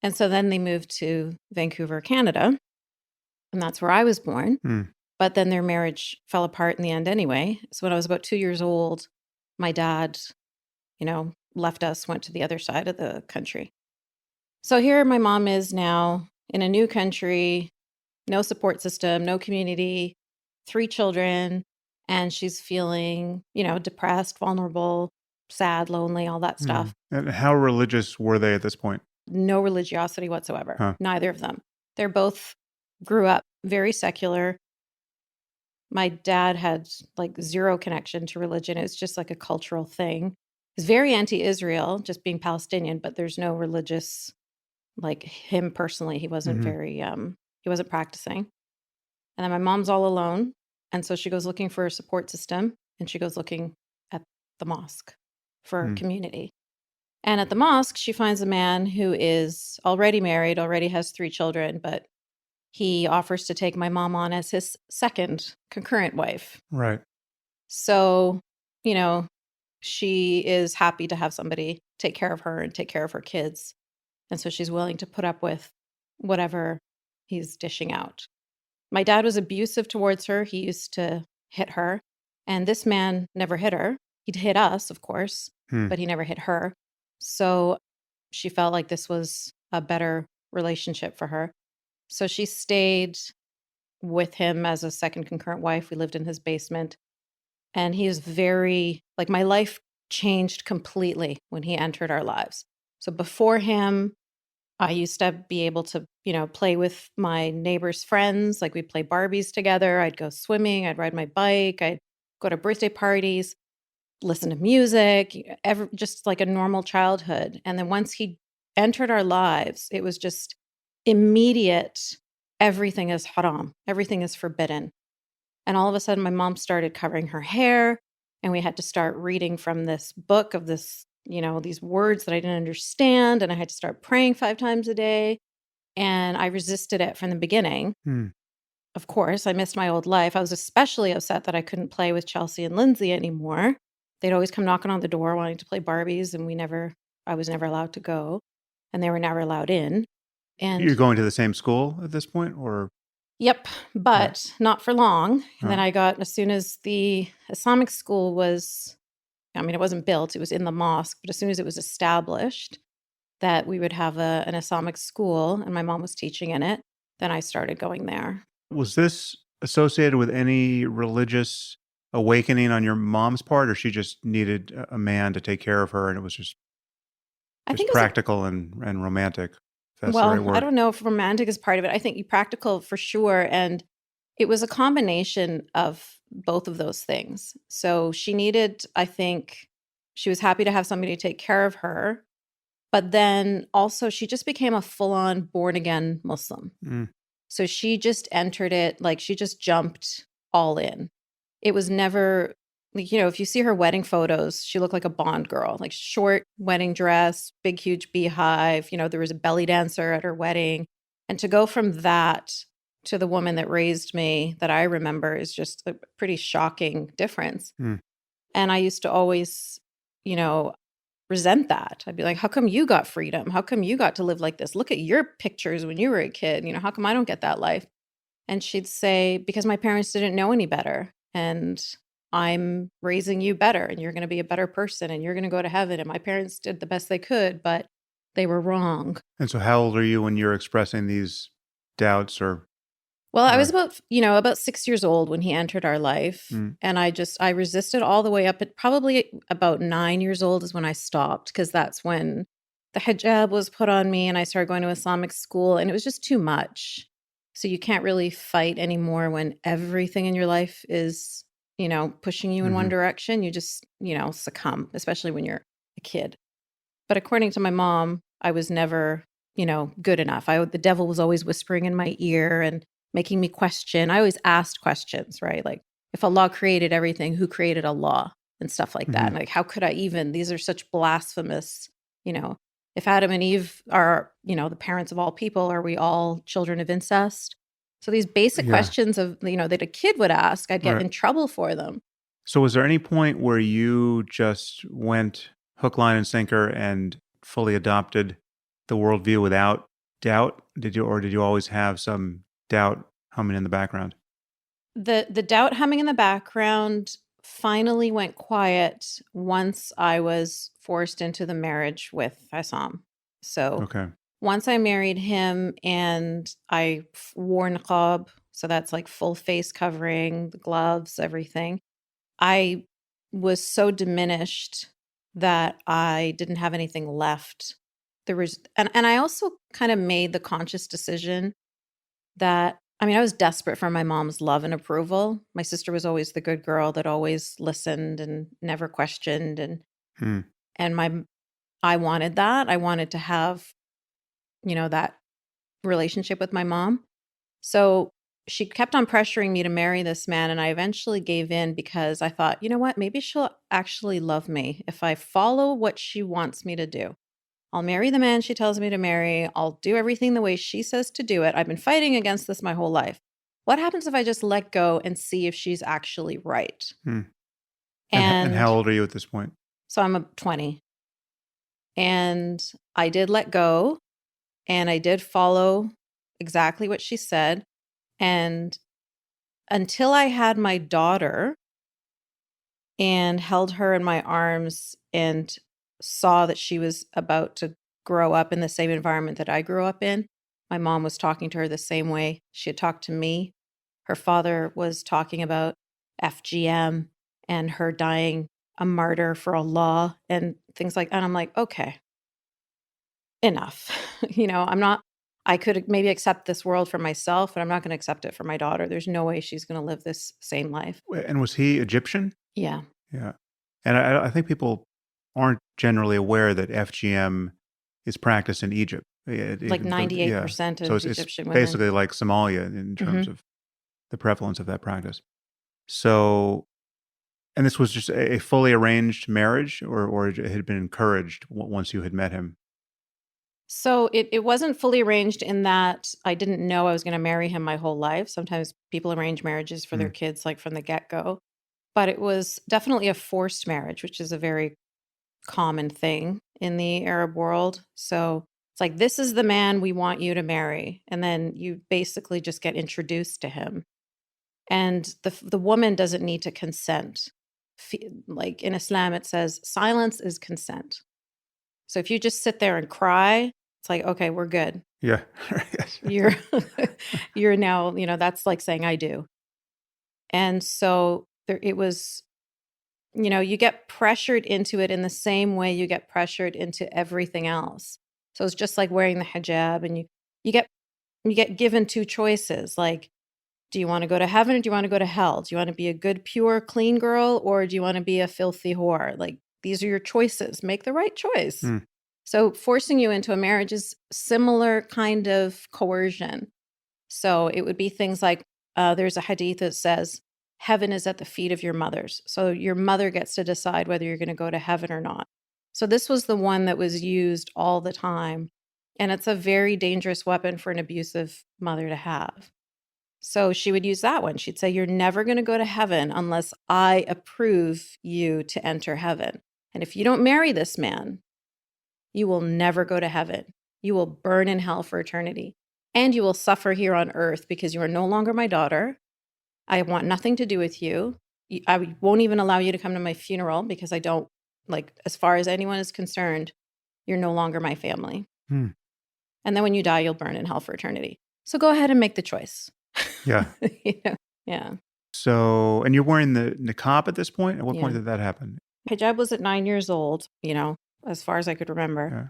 And so then they moved to Vancouver, Canada, and that's where I was born. Hmm. But then their marriage fell apart in the end anyway. So when I was about 2 years old, my dad, left us, went to the other side of the country. So here my mom is now in a new country, no support system, no community, 3 children, and she's feeling, depressed, vulnerable, sad, lonely, all that stuff. And how religious were they at this point? No religiosity whatsoever. Huh. Neither of them. They're both grew up very secular. My dad had like zero connection to religion. It was just like a cultural thing. He's very anti-Israel, just being Palestinian, but there's no religious, like him personally. He wasn't he wasn't practicing. And then my mom's all alone. And so she goes looking for a support system, and she goes looking at the mosque for community. And at the mosque, she finds a man who is already married, already has 3 children, but he offers to take my mom on as his second concurrent wife. Right. So, she is happy to have somebody take care of her and take care of her kids. And so she's willing to put up with whatever he's dishing out. My dad was abusive towards her. He used to hit her. And this man never hit her. He'd hit us, of course, but he never hit her. So she felt like this was a better relationship for her. So she stayed with him as a second concurrent wife. We lived in his basement. And he is very, like, my life changed completely when he entered our lives. So before him, I used to be able to, play with my neighbors' friends. Like, we'd play Barbies together. I'd go swimming. I'd ride my bike. I'd go to birthday parties, listen to music, just like a normal childhood. And then once he entered our lives, it was just immediate. Everything is haram. Everything is forbidden. And all of a sudden, my mom started covering her hair, and we had to start reading from this book of this, these words that I didn't understand. And I had to start praying 5 times a day. And I resisted it from the beginning. Of course, I missed my old life. I was especially upset that I couldn't play with Chelsea and Lindsay anymore. They'd always come knocking on the door wanting to play Barbies, and I was never allowed to go, and they were never allowed in. And You're going to the same school at this point, or? Yep, but not for long. And then as soon as the Islamic school was, it wasn't built, it was in the mosque, but as soon as it was established that we would have an Islamic school and my mom was teaching in it, then I started going there. Was this associated with any religious awakening on your mom's part, or she just needed a man to take care of her and it was just practical and romantic? That's the right word. I don't know if romantic is part of it. I think practical for sure. And it was a combination of both of those things. So she needed, I think, she was happy to have somebody to take care of her. But then also she just became a full-on born-again Muslim. So she just entered it, like she just jumped all in. It was never, if you see her wedding photos, she looked like a Bond girl, like short wedding dress, big, huge beehive. There was a belly dancer at her wedding. And to go from that to the woman that raised me that I remember is just a pretty shocking difference. And I used to always, resent that. I'd be like, how come you got freedom? How come you got to live like this? Look at your pictures when you were a kid. How come I don't get that life? And she'd say, because my parents didn't know any better. And I'm raising you better, and you're going to be a better person, and you're going to go to heaven. And my parents did the best they could, but they were wrong. And so how old are you when you're expressing these doubts or? Well, I was about 6 years old when he entered our life. And I resisted all the way up at probably about 9 years old is when I stopped, because that's when the hijab was put on me and I started going to Islamic school, and it was just too much. So you can't really fight anymore when everything in your life is, pushing you in one direction. You just, succumb, especially when you're a kid. But according to my mom, I was never, good enough. The devil was always whispering in my ear and making me question. I always asked questions, right? Like, if Allah created everything, who created Allah and stuff like that? And like, how could I even? These are such blasphemous, if Adam and Eve are, the parents of all people, are we all children of incest? So these basic Yeah. questions of, that a kid would ask, I'd get Right. in trouble for them. So was there any point where you just went hook, line, and sinker and fully adopted the worldview without doubt? Did you always have some doubt humming in the background? The doubt humming in the background finally went quiet once I was forced into the marriage with Hassam. So Okay. once I married him and I wore niqab, so that's like full face covering, the gloves, everything, I was so diminished that I didn't have anything left. There was, and I also kind of made the conscious decision that, I was desperate for my mom's love and approval. My sister was always the good girl that always listened and never questioned, Hmm. and I wanted that. I wanted to have, that relationship with my mom. So she kept on pressuring me to marry this man, and I eventually gave in because I thought, you know what, maybe she'll actually love me if I follow what she wants me to do. I'll marry the man she tells me to marry. I'll do everything the way she says to do it. I've been fighting against this my whole life. What happens if I just let go and see if she's actually right? Hmm. And And how old are you at this point? so I'm 20. And I did let go, and I did follow exactly what she said. And until I had my daughter and held her in my arms and saw that she was about to grow up in the same environment that I grew up in, my mom was talking to her the same way she had talked to me. Her father was talking about FGM and her dying a martyr for Allah and things like that. And I'm like, okay, enough. I could maybe accept this world for myself, but I'm not going to accept it for my daughter. There's no way she's going to live this same life. And was he Egyptian? Yeah. Yeah. And I think people aren't generally aware that FGM is practiced in Egypt. Like 98% So of it's Egyptian women. basically like Somalia in terms of the prevalence of that practice. So, and this was just a fully arranged marriage, or it had been encouraged once you had met him? So it wasn't fully arranged in that I didn't know I was going to marry him my whole life. Sometimes people arrange marriages for their kids like from the get-go. But it was definitely a forced marriage, which is a very common thing in the Arab world. So it's like, this is the man we want you to marry. And then you basically just get introduced to him. And the woman doesn't need to consent. Like in Islam, it says silence is consent. So if you just sit there and cry, it's like, okay, we're good. Yeah. You're now, that's like saying I do. And so it was, you get pressured into it in the same way you get pressured into everything else. So it's just like wearing the hijab, and you get given two choices. Like, do you want to go to heaven or do you want to go to hell? Do you want to be a good, pure, clean girl, or do you want to be a filthy whore? Like, these are your choices. Make the right choice. So forcing you into a marriage is similar kind of coercion. So it would be things like, there's a hadith that says, heaven is at the feet of your mothers. So your mother gets to decide whether you're going to go to heaven or not. So this was the one that was used all the time. And it's a very dangerous weapon for an abusive mother to have. So she would use that one. She'd say, you're never going to go to heaven unless I approve you to enter heaven. And if you don't marry this man, you will never go to heaven. You will burn in hell for eternity. And you will suffer here on earth because you are no longer my daughter. I want nothing to do with you. I won't even allow you to come to my funeral because I don't, like, as far as anyone is concerned, you're no longer my family. And then when you die, you'll burn in hell for eternity. So go ahead and make the choice. Yeah. Yeah. So, and you're wearing the niqab at this point? At what point Yeah. did that happen? Hijab was at 9 years old, as far as I could remember. Yeah.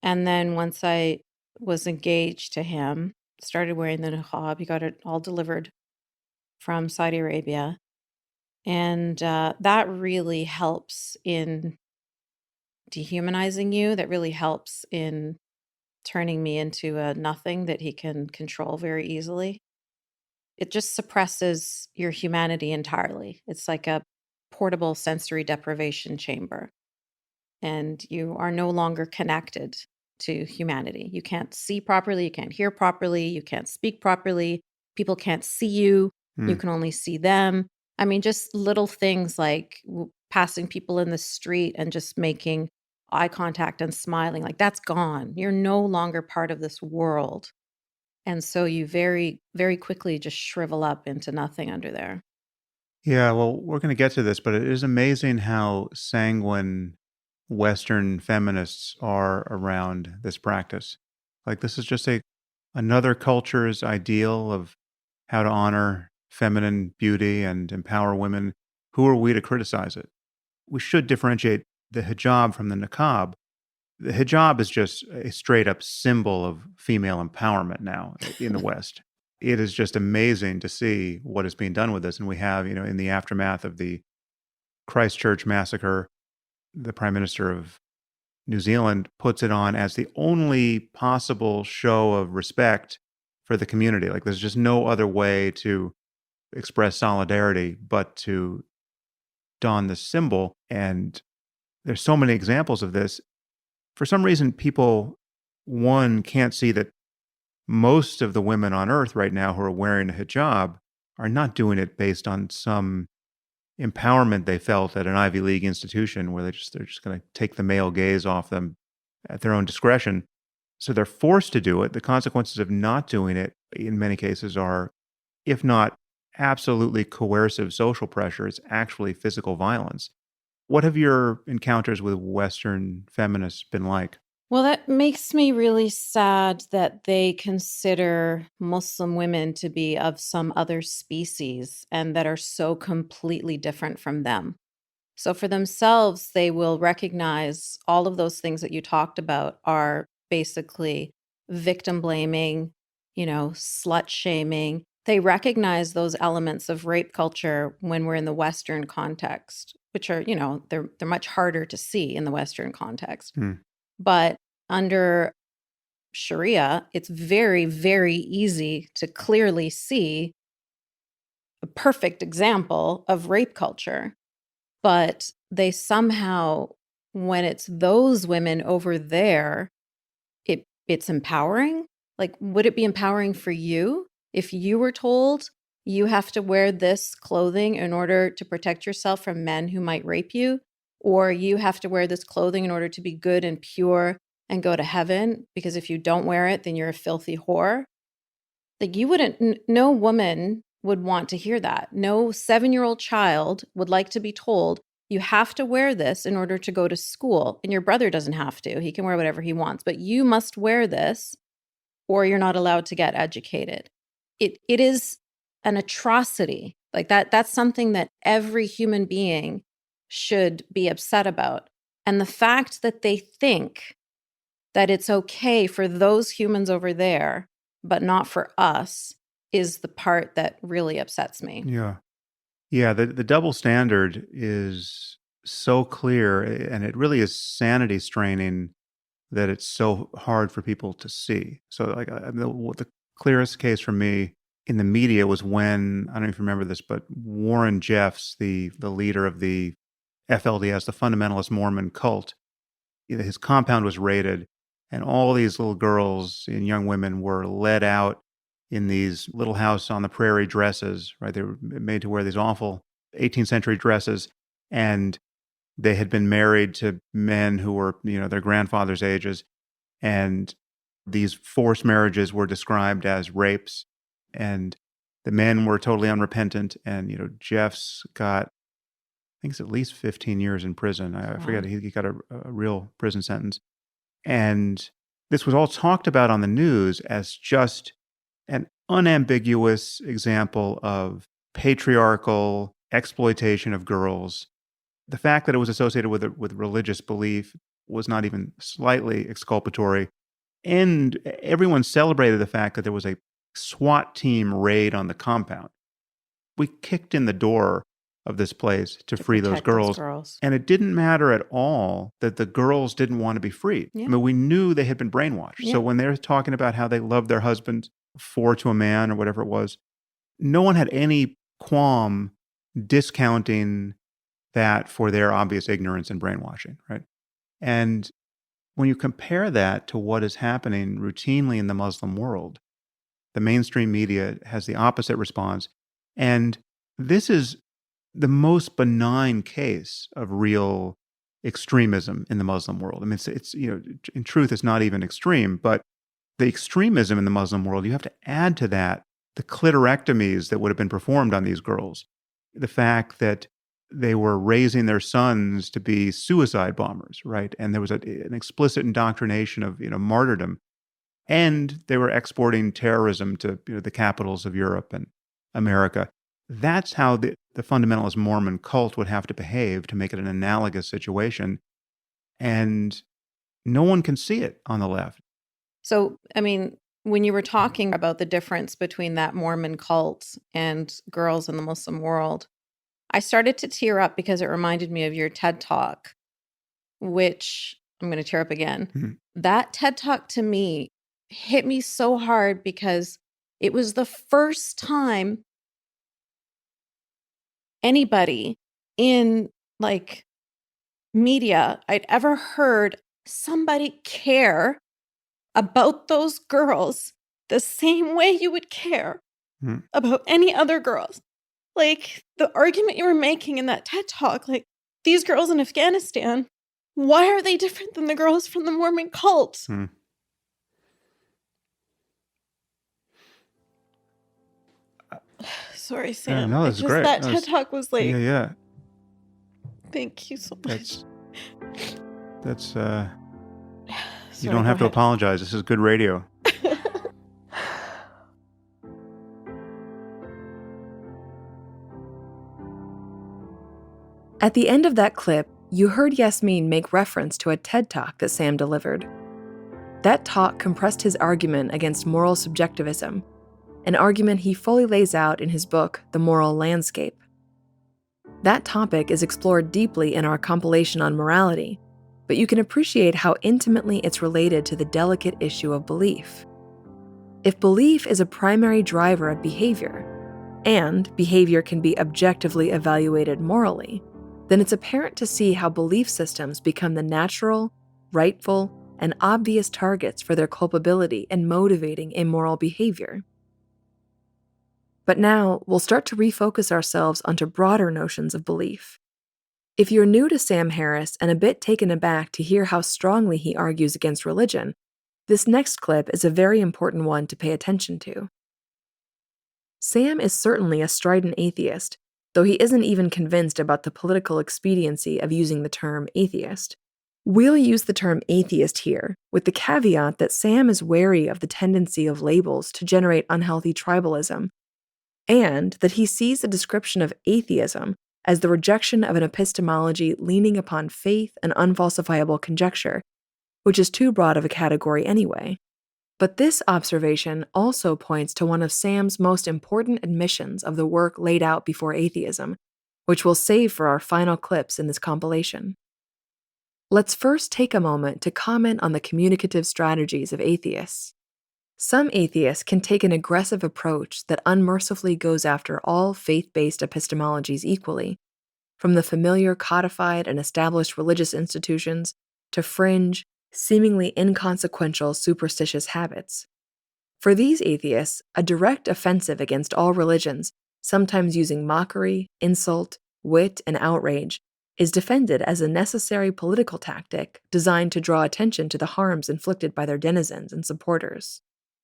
And then once I was engaged to him, started wearing the niqab. He got it all delivered from Saudi Arabia. And that really helps in dehumanizing you. That really helps in turning me into a nothing that he can control very easily. It just suppresses your humanity entirely. It's like a portable sensory deprivation chamber. And you are no longer connected to humanity. You can't see properly, you can't hear properly, you can't speak properly, people can't see you. You Hmm. can only see them. I mean, just little things like passing people in the street and just making eye contact and smiling, like that's gone. You're no longer part of this world. And so you very, very quickly just shrivel up into nothing under there. Yeah, well, we're going to get to this, but it is amazing how sanguine Western feminists are around this practice. Like, this is just another culture's ideal of how to honor feminine beauty and empower women. Who are we to criticize it? We should differentiate the hijab from the niqab. The hijab is just a straight up symbol of female empowerment now in the West. It is just amazing to see what is being done with this. And we have, in the aftermath of the Christchurch massacre, the Prime Minister of New Zealand puts it on as the only possible show of respect for the community. Like, there's just no other way to express solidarity but to don this symbol. And there's so many examples of this. For some reason, people, one, can't see that most of the women on earth right now who are wearing a hijab are not doing it based on some empowerment they felt at an Ivy League institution where they're just going to take the male gaze off them at their own discretion. So they're forced to do it. The consequences of not doing it in many cases are, if not absolutely coercive social pressure, it's actually physical violence. What have your encounters with Western feminists been like? Well, that makes me really sad that they consider Muslim women to be of some other species and that are so completely different from them. So for themselves, they will recognize all of those things that you talked about are basically victim blaming, slut shaming. They recognize those elements of rape culture when we're in the Western context, which are, they're much harder to see in the Western context. Hmm. But under Sharia, it's very, very easy to clearly see a perfect example of rape culture. But they somehow, when it's those women over there, it's empowering. Like, would it be empowering for you if you were told you have to wear this clothing in order to protect yourself from men who might rape you? Or you have to wear this clothing in order to be good and pure and go to heaven? Because if you don't wear it, then you're a filthy whore. Like, you wouldn't, no woman would want to hear that. No 7-year-old child would like to be told, you have to wear this in order to go to school. And your brother doesn't have to. He can wear whatever he wants. But you must wear this or you're not allowed to get educated. It is an atrocity. Like that's something that every human being should be upset about. And the fact that they think that it's okay for those humans over there, but not for us, is the part that really upsets me. Yeah. Yeah, the double standard is so clear, and it really is sanity straining that it's so hard for people to see. So, like, the clearest case for me in the media was when, I don't know if you remember this, but Warren Jeffs, the leader of the FLDS, the fundamentalist Mormon cult, his compound was raided, and all these little girls and young women were led out in these little house on the prairie dresses, right? They were made to wear these awful 18th century dresses, and they had been married to men who were, their grandfather's ages, and these forced marriages were described as rapes, and the men were totally unrepentant, and, Jeff's got, I think it's at least 15 years in prison. I forget, he got a real prison sentence. And this was all talked about on the news as just an unambiguous example of patriarchal exploitation of girls. The fact that it was associated with religious belief was not even slightly exculpatory. And everyone celebrated the fact that there was a SWAT team raid on the compound. We kicked in the door of this place to free those girls. And it didn't matter at all that the girls didn't want to be freed. Yeah. I mean, we knew they had been brainwashed. Yeah. So when they're talking about how they loved their husbands, 4 to a man or whatever it was, no one had any qualm discounting that for their obvious ignorance and brainwashing, right? And when you compare that to what is happening routinely in the Muslim world, The mainstream media has the opposite response. And this is the most benign case of real extremism in the Muslim world. I mean, it's in truth, it's not even extreme, but the extremism in the Muslim world, you have to add to that the clitorectomies that would have been performed on these girls, the fact that they were raising their sons to be suicide bombers, right? And there was an explicit indoctrination of martyrdom, and they were exporting terrorism to the capitals of Europe and America. That's how the fundamentalist Mormon cult would have to behave to make it an analogous situation, and no one can see it on the left. So, I mean, when you were talking about the difference between that Mormon cult and girls in the Muslim world, I started to tear up because it reminded me of your TED Talk, which I'm going to tear up again. Mm-hmm. That TED Talk to me hit me so hard because it was the first time anybody in like media I'd ever heard somebody care about those girls the same way you would care about any other girls. Like the argument you were making in that TED Talk, like these girls in Afghanistan, why are they different than the girls from the Mormon cult? Sorry, Sam. Yeah, no, that's great. That TED Talk was like, yeah. Thank you so much. That's you Sorry, don't have go to ahead. apologize. This is good radio. At the end of that clip, you heard Yasmine make reference to a TED Talk that Sam delivered. That talk compressed his argument against moral subjectivism, an argument he fully lays out in his book, The Moral Landscape. That topic is explored deeply in our compilation on morality, but you can appreciate how intimately it's related to the delicate issue of belief. If belief is a primary driver of behavior, and behavior can be objectively evaluated morally, then it's apparent to see how belief systems become the natural, rightful, and obvious targets for their culpability in motivating immoral behavior. But now, we'll start to refocus ourselves onto broader notions of belief. If you're new to Sam Harris and a bit taken aback to hear how strongly he argues against religion, this next clip is a very important one to pay attention to. Sam is certainly a strident atheist, though he isn't even convinced about the political expediency of using the term atheist. We'll use the term atheist here, with the caveat that Sam is wary of the tendency of labels to generate unhealthy tribalism, and that he sees the description of atheism as the rejection of an epistemology leaning upon faith and unfalsifiable conjecture, which is too broad of a category anyway. But this observation also points to one of Sam's most important admissions of the work laid out before atheism, which we'll save for our final clips in this compilation. Let's first take a moment to comment on the communicative strategies of atheists. Some atheists can take an aggressive approach that unmercifully goes after all faith-based epistemologies equally, from the familiar codified and established religious institutions to fringe, seemingly inconsequential superstitious habits. For these atheists, a direct offensive against all religions, sometimes using mockery, insult, wit, and outrage, is defended as a necessary political tactic designed to draw attention to the harms inflicted by their denizens and supporters.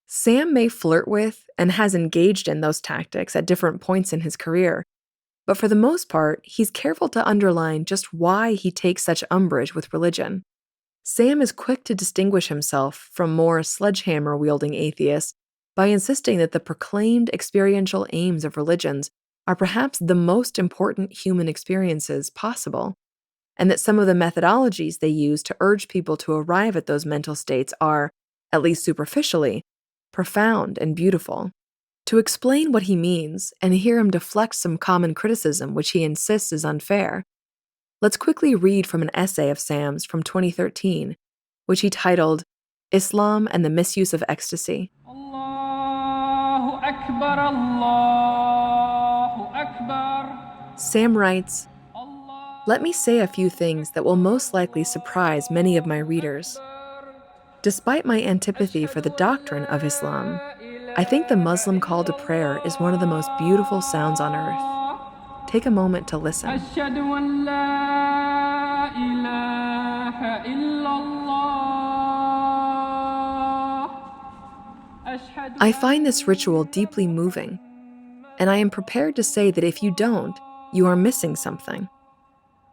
Sam may flirt with and has engaged in those tactics at different points in his career, but for the most part, he's careful to underline just why he takes such umbrage with religion. Sam is quick to distinguish himself from more sledgehammer-wielding atheists by insisting that the proclaimed experiential aims of religions are perhaps the most important human experiences possible, and that some of the methodologies they use to urge people to arrive at those mental states are, at least superficially, profound and beautiful. To explain what he means and hear him deflect some common criticism which he insists is unfair, let's quickly read from an essay of Sam's from 2013, which he titled Islam and the Misuse of Ecstasy. Allahu Akbar, Allahu Akbar. Sam writes, "Let me say a few things that will most likely surprise many of my readers. Despite my antipathy for the doctrine of Islam, I think the Muslim call to prayer is one of the most beautiful sounds on earth. Take a moment to listen. أشهد أن لا إله إلا الله. أشهد I find this ritual deeply moving, and I am prepared to say that if you don't, you are missing something.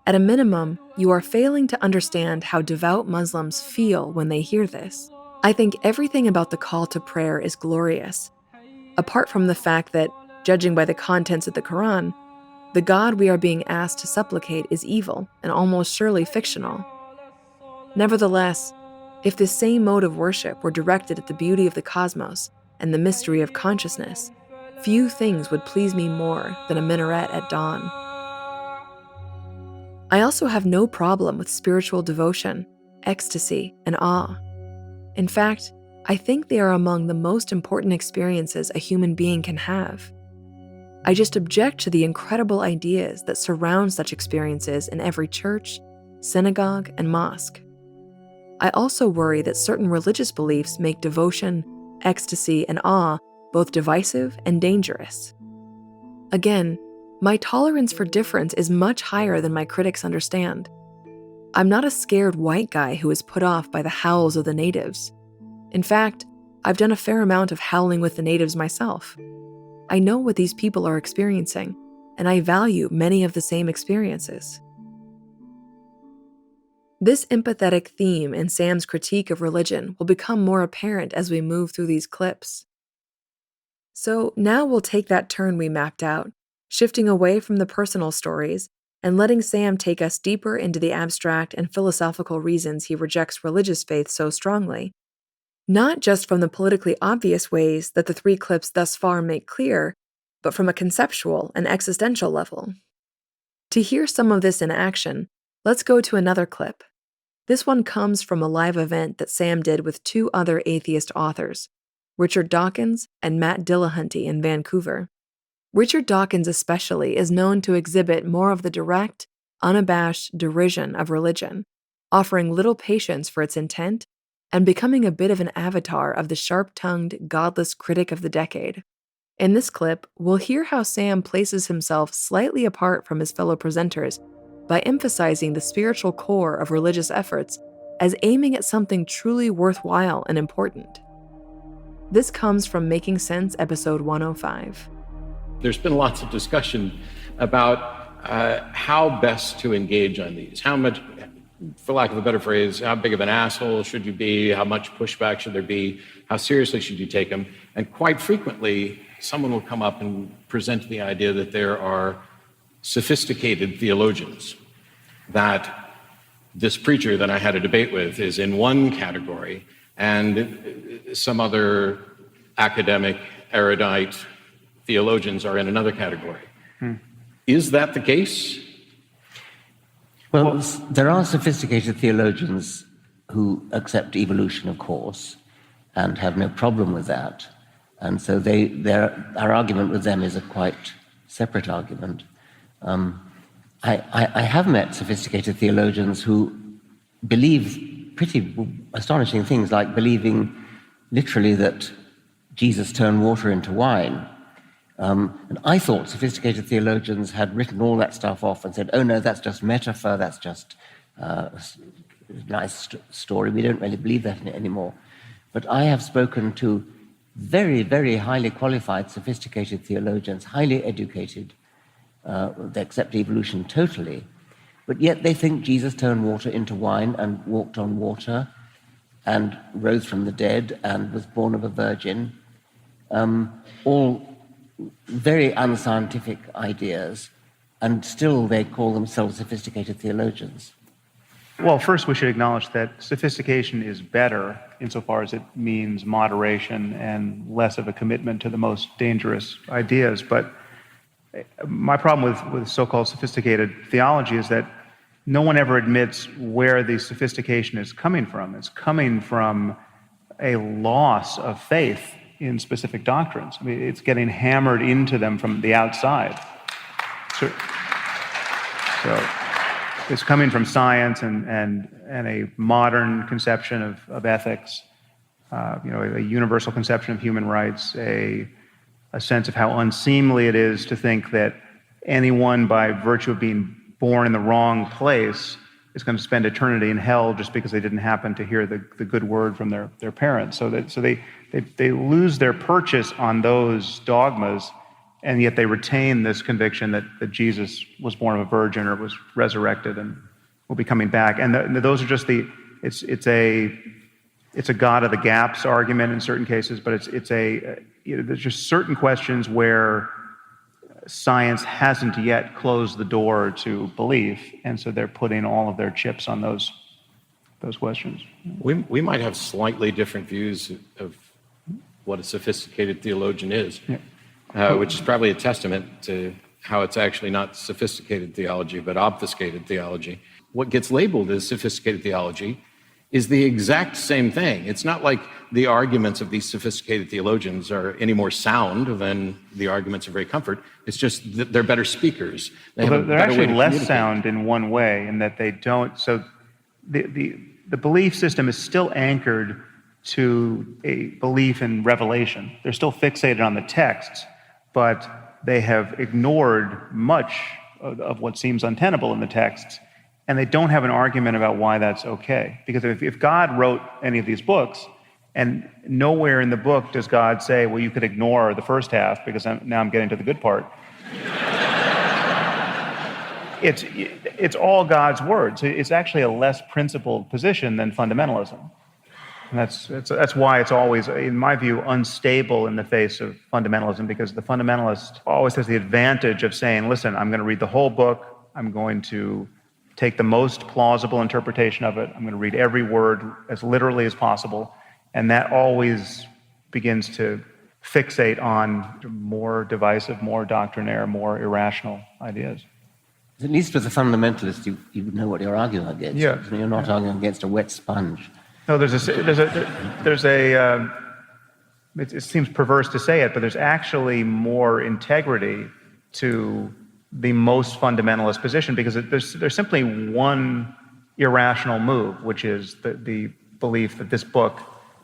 At a minimum, you are failing to understand how devout Muslims feel when they hear this. I think everything about the call to prayer is glorious, apart from the fact that, judging by the contents of the Quran, the God we are being asked to supplicate is evil and almost surely fictional. Nevertheless, if this same mode of worship were directed at the beauty of the cosmos and the mystery of consciousness, few things would please me more than a minaret at dawn. I also have no problem with spiritual devotion, ecstasy, and awe. In fact, I think they are among the most important experiences a human being can have. I just object to the incredible ideas that surround such experiences in every church, synagogue, and mosque. I also worry that certain religious beliefs make devotion, ecstasy, and awe both divisive and dangerous. Again, my tolerance for difference is much higher than my critics understand. I'm not a scared white guy who is put off by the howls of the natives. In fact, I've done a fair amount of howling with the natives myself. I know what these people are experiencing, and I value many of the same experiences. This empathetic theme in Sam's critique of religion will become more apparent as we move through these clips. So now we'll take that turn we mapped out, shifting away from the personal stories and letting Sam take us deeper into the abstract and philosophical reasons he rejects religious faith so strongly. Not just from the politically obvious ways that the 3 clips thus far make clear, but from a conceptual and existential level. To hear some of this in action, let's go to another clip. This one comes from a live event that Sam did with 2 other atheist authors, Richard Dawkins and Matt Dillahunty in Vancouver. Richard Dawkins especially is known to exhibit more of the direct, unabashed derision of religion, offering little patience for its intent and becoming a bit of an avatar of the sharp-tongued, godless critic of the decade. In this clip, we'll hear how Sam places himself slightly apart from his fellow presenters by emphasizing the spiritual core of religious efforts as aiming at something truly worthwhile and important. This comes from Making Sense, episode 105. There's been lots of discussion about how best to engage on these. How much, for lack of a better phrase, how big of an asshole should you be? How much pushback should there be? How seriously should you take them? And quite frequently, someone will come up and present the idea that there are sophisticated theologians, that this preacher that I had a debate with is in one category, and some other academic, erudite theologians are in another category. Is that the case? Well, there are sophisticated theologians who accept evolution, of course, and have no problem with that. And so our argument with them is a quite separate argument. I have met sophisticated theologians who believe pretty astonishing things, like believing literally that Jesus turned water into wine. And I thought sophisticated theologians had written all that stuff off and said, oh no, that's just metaphor, that's just a nice story, we don't really believe that anymore. But I have spoken to very, very highly qualified, sophisticated theologians, highly educated. They accept evolution totally, but yet they think Jesus turned water into wine and walked on water and rose from the dead and was born of a virgin. All very unscientific ideas, and still they call themselves sophisticated theologians. Well, first we should acknowledge that sophistication is better insofar as it means moderation and less of a commitment to the most dangerous ideas. But my problem with so-called sophisticated theology is that no one ever admits where the sophistication is coming from. It's coming from a loss of faith in specific doctrines. I mean, it's getting hammered into them from the outside. So it's coming from science and a modern conception of ethics. a universal conception of human rights, a sense of how unseemly it is to think that anyone, by virtue of being born in the wrong place, is going to spend eternity in hell just because they didn't happen to hear the good word from their parents. So they lose their purchase on those dogmas, and yet they retain this conviction that Jesus was born of a virgin or was resurrected and will be coming back. And those are just it's a God of the gaps argument in certain cases, but there's just certain questions where science hasn't yet closed the door to belief, and so they're putting all of their chips on those questions. We might have slightly different views of what a sophisticated theologian is, which is probably a testament to how it's actually not sophisticated theology, but obfuscated theology. What gets labeled as sophisticated theology is the exact same thing. It's not like the arguments of these sophisticated theologians are any more sound than the arguments of Ray Comfort. It's just that they're better speakers. They're actually less sound in one way, in that they don't. So the belief system is still anchored to a belief in revelation. They're still fixated on the texts, but they have ignored much of what seems untenable in the texts. And they don't have an argument about why that's okay. Because if God wrote any of these books, and nowhere in the book does God say, well, you could ignore the first half because now I'm getting to the good part. It's all God's word. So it's actually a less principled position than fundamentalism. And that's why it's always, in my view, unstable in the face of fundamentalism, because the fundamentalist always has the advantage of saying, listen, I'm going to read the whole book. I'm going to take the most plausible interpretation of it. I'm going to read every word as literally as possible. And that always begins to fixate on more divisive, more doctrinaire, more irrational ideas. At least with a fundamentalist, you know what you're arguing against. Yeah. You're not arguing against a wet sponge. No, it seems perverse to say it, but there's actually more integrity to the most fundamentalist position, because there's simply one irrational move, which is the belief that this book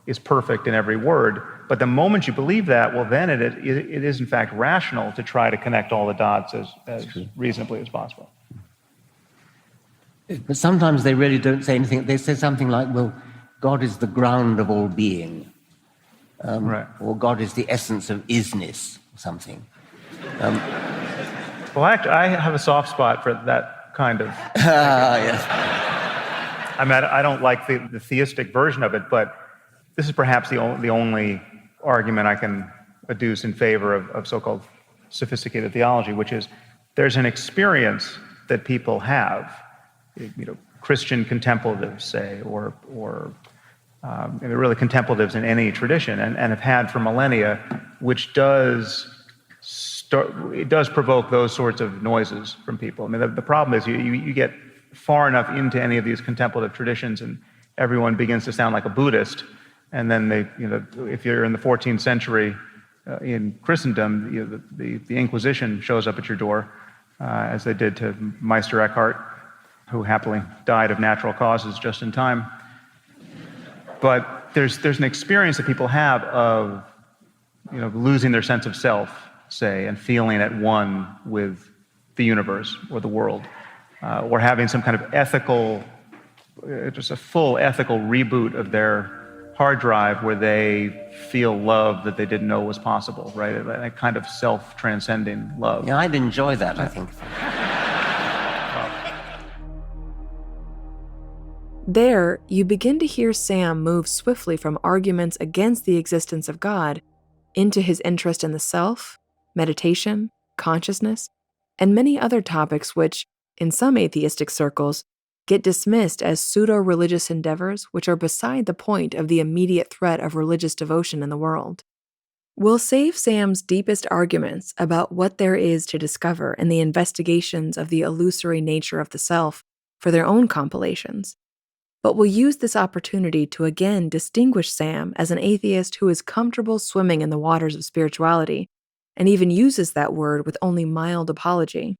is perfect in every word. But the moment you believe that, well, then it is in fact rational to try to connect all the dots as reasonably as possible. But sometimes they really don't say anything. They say something like, well, God is the ground of all being. Right. Or God is the essence of isness, or something. Well, actually, I have a soft spot for that kind of Yes. I mean, I don't like the theistic version of it, but this is perhaps the only argument I can adduce in favor of so-called sophisticated theology, which is there's an experience that people have, Christian contemplatives, say, or really contemplatives in any tradition, and have had for millennia, which does provoke those sorts of noises from people. I mean, the problem is you get far enough into any of these contemplative traditions, and everyone begins to sound like a Buddhist. And then if you're in the 14th century in Christendom, the Inquisition shows up at your door, as they did to Meister Eckhart, who happily died of natural causes just in time. But there's an experience that people have of losing their sense of self, say, and feeling at one with the universe or the world, or having some kind of ethical, just a full ethical reboot of their hard drive where they feel love that they didn't know was possible, right? A kind of self-transcending love. Yeah, I'd enjoy that, I think. There, you begin to hear Sam move swiftly from arguments against the existence of God into his interest in the self, meditation, consciousness, and many other topics which, in some atheistic circles, get dismissed as pseudo-religious endeavors which are beside the point of the immediate threat of religious devotion in the world. We'll save Sam's deepest arguments about what there is to discover in the investigations of the illusory nature of the self for their own compilations, but we'll use this opportunity to again distinguish Sam as an atheist who is comfortable swimming in the waters of spirituality, and even uses that word with only mild apology.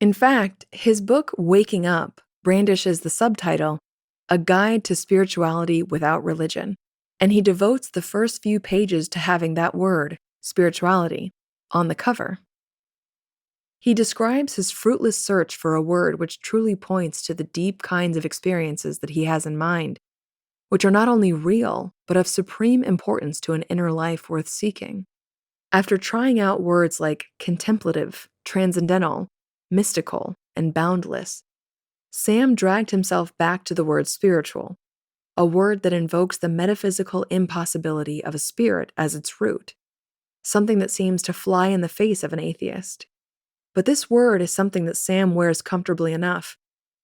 In fact, his book, Waking Up, brandishes the subtitle, A Guide to Spirituality Without Religion, and he devotes the first few pages to having that word, spirituality, on the cover. He describes his fruitless search for a word which truly points to the deep kinds of experiences that he has in mind, which are not only real, but of supreme importance to an inner life worth seeking. After trying out words like contemplative, transcendental, mystical, and boundless, Sam dragged himself back to the word spiritual, a word that invokes the metaphysical impossibility of a spirit as its root, something that seems to fly in the face of an atheist. But this word is something that Sam wears comfortably enough,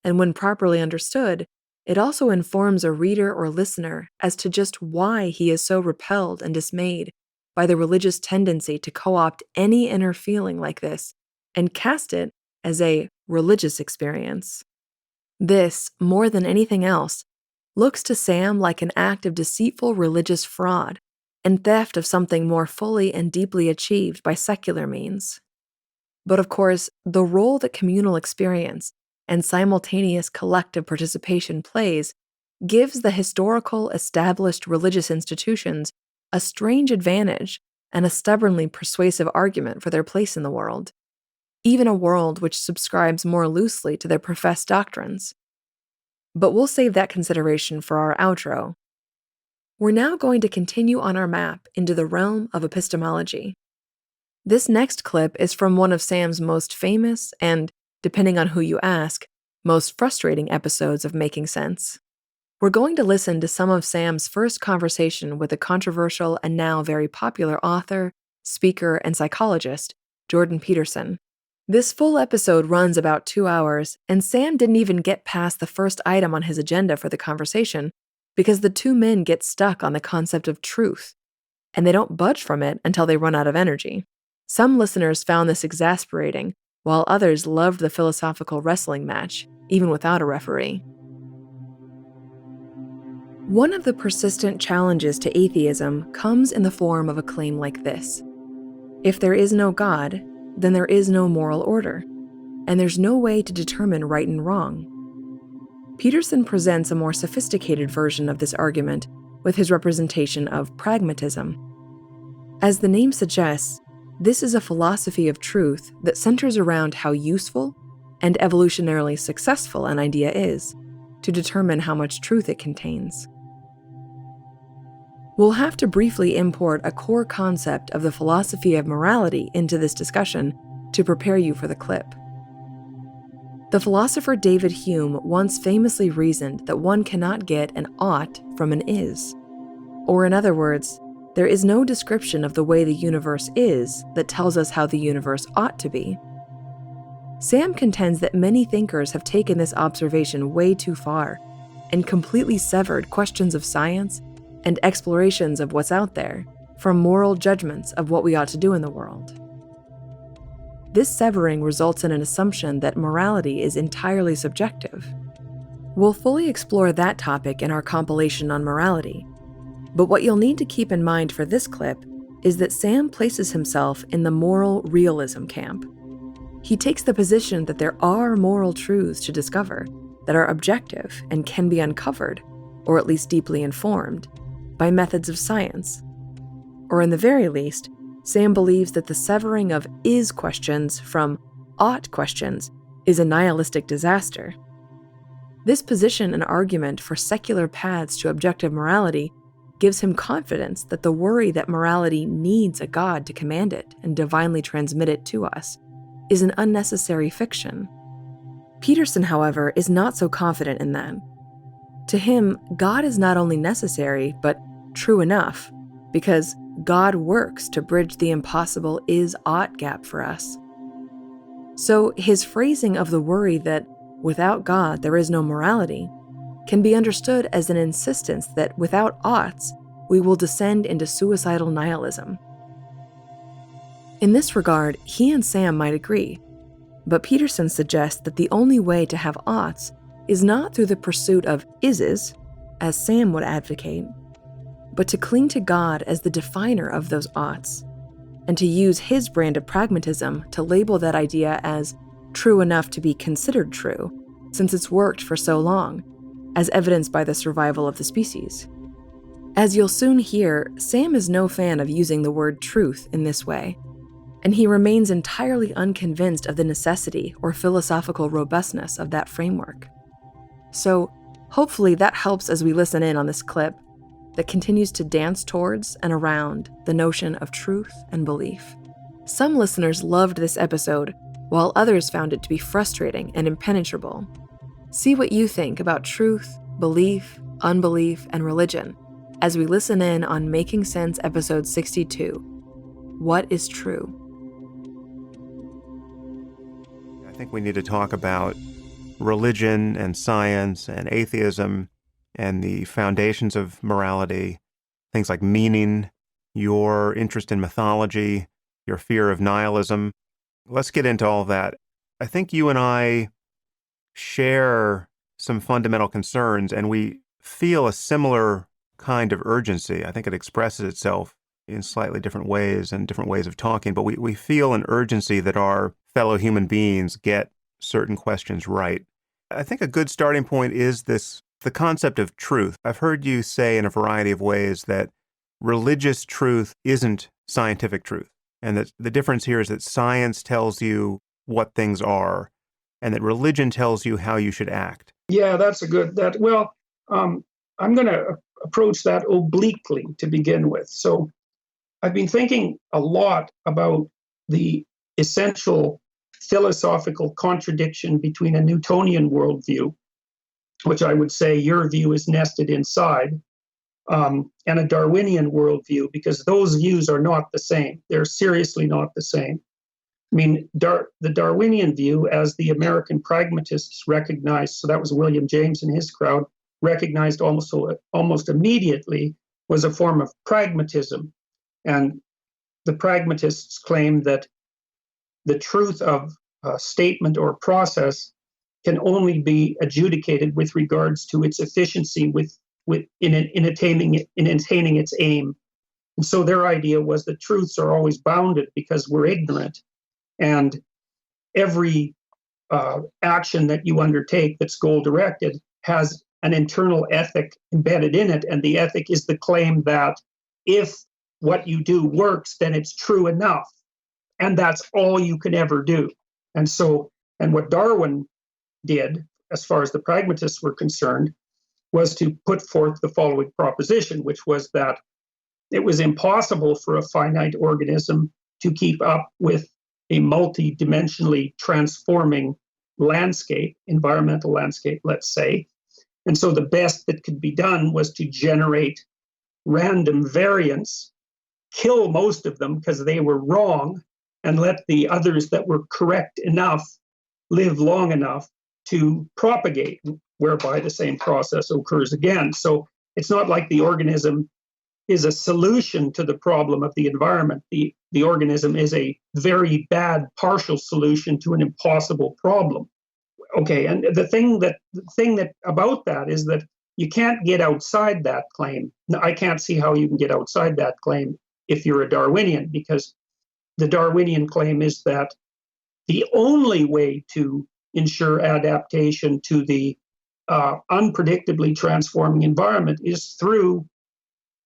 and when properly understood, it also informs a reader or listener as to just why he is so repelled and dismayed by the religious tendency to co-opt any inner feeling like this and cast it as a religious experience. This, more than anything else, looks to Sam like an act of deceitful religious fraud and theft of something more fully and deeply achieved by secular means. But of course, the role that communal experience and simultaneous collective participation plays gives the historical established religious institutions a strange advantage and a stubbornly persuasive argument for their place in the world, even a world which subscribes more loosely to their professed doctrines. But we'll save that consideration for our outro. We're now going to continue on our map into the realm of epistemology. This next clip is from one of Sam's most famous and, depending on who you ask, most frustrating episodes of Making Sense. We're going to listen to some of Sam's first conversation with the controversial and now very popular author, speaker, and psychologist, Jordan Peterson. This full episode runs about 2 hours, and Sam didn't even get past the first item on his agenda for the conversation because the two men get stuck on the concept of truth, and they don't budge from it until they run out of energy. Some listeners found this exasperating, while others loved the philosophical wrestling match, even without a referee. One of the persistent challenges to atheism comes in the form of a claim like this: if there is no God, then there is no moral order, and there's no way to determine right and wrong. Peterson presents a more sophisticated version of this argument with his representation of pragmatism. As the name suggests, this is a philosophy of truth that centers around how useful and evolutionarily successful an idea is to determine how much truth it contains. We'll have to briefly import a core concept of the philosophy of morality into this discussion to prepare you for the clip. The philosopher David Hume once famously reasoned that one cannot get an ought from an is. Or in other words, there is no description of the way the universe is that tells us how the universe ought to be. Sam contends that many thinkers have taken this observation way too far and completely severed questions of science and explorations of what's out there from moral judgments of what we ought to do in the world. This severing results in an assumption that morality is entirely subjective. We'll fully explore that topic in our compilation on morality, but what you'll need to keep in mind for this clip is that Sam places himself in the moral realism camp. He takes the position that there are moral truths to discover that are objective and can be uncovered, or at least deeply informed, by methods of science. Or in the very least, Sam believes that the severing of is questions from ought questions is a nihilistic disaster. This position and argument for secular paths to objective morality gives him confidence that the worry that morality needs a God to command it and divinely transmit it to us is an unnecessary fiction. Peterson, however, is not so confident in that. To him, God is not only necessary, but true enough, because God works to bridge the impossible is-ought gap for us. So his phrasing of the worry that without God there is no morality can be understood as an insistence that without oughts we will descend into suicidal nihilism. In this regard, he and Sam might agree, but Peterson suggests that the only way to have oughts is not through the pursuit of ises, as Sam would advocate, but to cling to God as the definer of those oughts, and to use his brand of pragmatism to label that idea as true enough to be considered true, since it's worked for so long, as evidenced by the survival of the species. As you'll soon hear, Sam is no fan of using the word truth in this way, and he remains entirely unconvinced of the necessity or philosophical robustness of that framework. So, hopefully that helps as we listen in on this clip that continues to dance towards and around the notion of truth and belief. Some listeners loved this episode, while others found it to be frustrating and impenetrable. See what you think about truth, belief, unbelief, and religion as we listen in on Making Sense episode 62, What is True? I think we need to talk about religion and science and atheism and the foundations of morality, things like meaning, your interest in mythology, your fear of nihilism. Let's get into all that. I think you and I share some fundamental concerns, and we feel a similar kind of urgency. I think it expresses itself in slightly different ways and different ways of talking, but we feel an urgency that our fellow human beings get certain questions right. I think a good starting point is the concept of truth. I've heard you say in a variety of ways that religious truth isn't scientific truth, and that the difference here is that science tells you what things are, and that religion tells you how you should act. Yeah, that's a good, I'm going to approach that obliquely to begin with. So I've been thinking a lot about the essential philosophical contradiction between a Newtonian worldview, which I would say your view is nested inside, and a Darwinian worldview, because those views are not the same. They're seriously not the same. I mean, the Darwinian view, as the American pragmatists recognized, so that was William James and his crowd, recognized almost immediately, was a form of pragmatism. And the pragmatists claimed that the truth of a statement or process can only be adjudicated with regards to its efficiency in attaining its aim. And so their idea was that truths are always bounded because we're ignorant, and every action that you undertake that's goal-directed has an internal ethic embedded in it, and the ethic is the claim that if what you do works, then it's true enough, and that's all you can ever do. And what Darwin did, as far as the pragmatists were concerned, was to put forth the following proposition, which was that it was impossible for a finite organism to keep up with a multi-dimensionally transforming landscape, environmental landscape, let's say. And so the best that could be done was to generate random variants, kill most of them because they were wrong, and let the others that were correct enough live long enough to propagate, whereby the same process occurs again. So it's not like the organism is a solution to the problem of the environment. The organism is a very bad partial solution to an impossible problem. Okay, and the thing that about that is that you can't get outside that claim. I can't see how you can get outside that claim if you're a Darwinian, because the Darwinian claim is that the only way to ensure adaptation to the unpredictably transforming environment is through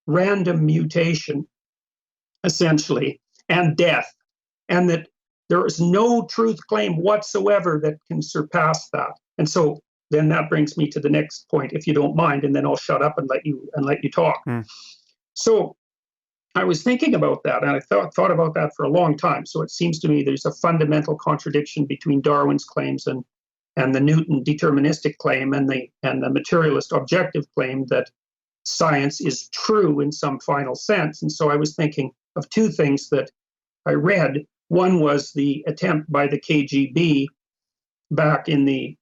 random mutation, essentially, and death, and that there is no truth claim whatsoever that can surpass that. And so then that brings me to the next point, if you don't mind, and then I'll shut up and let you talk. So I was thinking about that, and I thought about that for a long time. So it seems to me there's a fundamental contradiction between Darwin's claims and the Newton deterministic claim and the materialist objective claim that science is true in some final sense. And so I was thinking of two things that I read. One was the attempt by the KGB back in the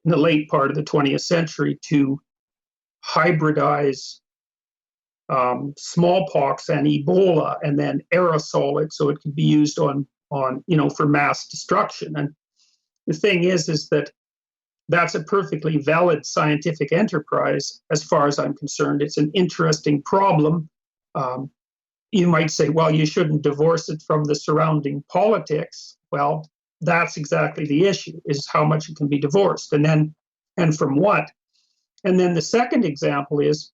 late part of the 20th century to hybridize smallpox and Ebola and then aerosol it so it could be used for mass destruction. And the thing is that that's a perfectly valid scientific enterprise as far as I'm concerned. It's an interesting problem. You might say, well, you shouldn't divorce it from the surrounding politics. Well, that's exactly the issue, is how much it can be divorced, and from what. And then the second example is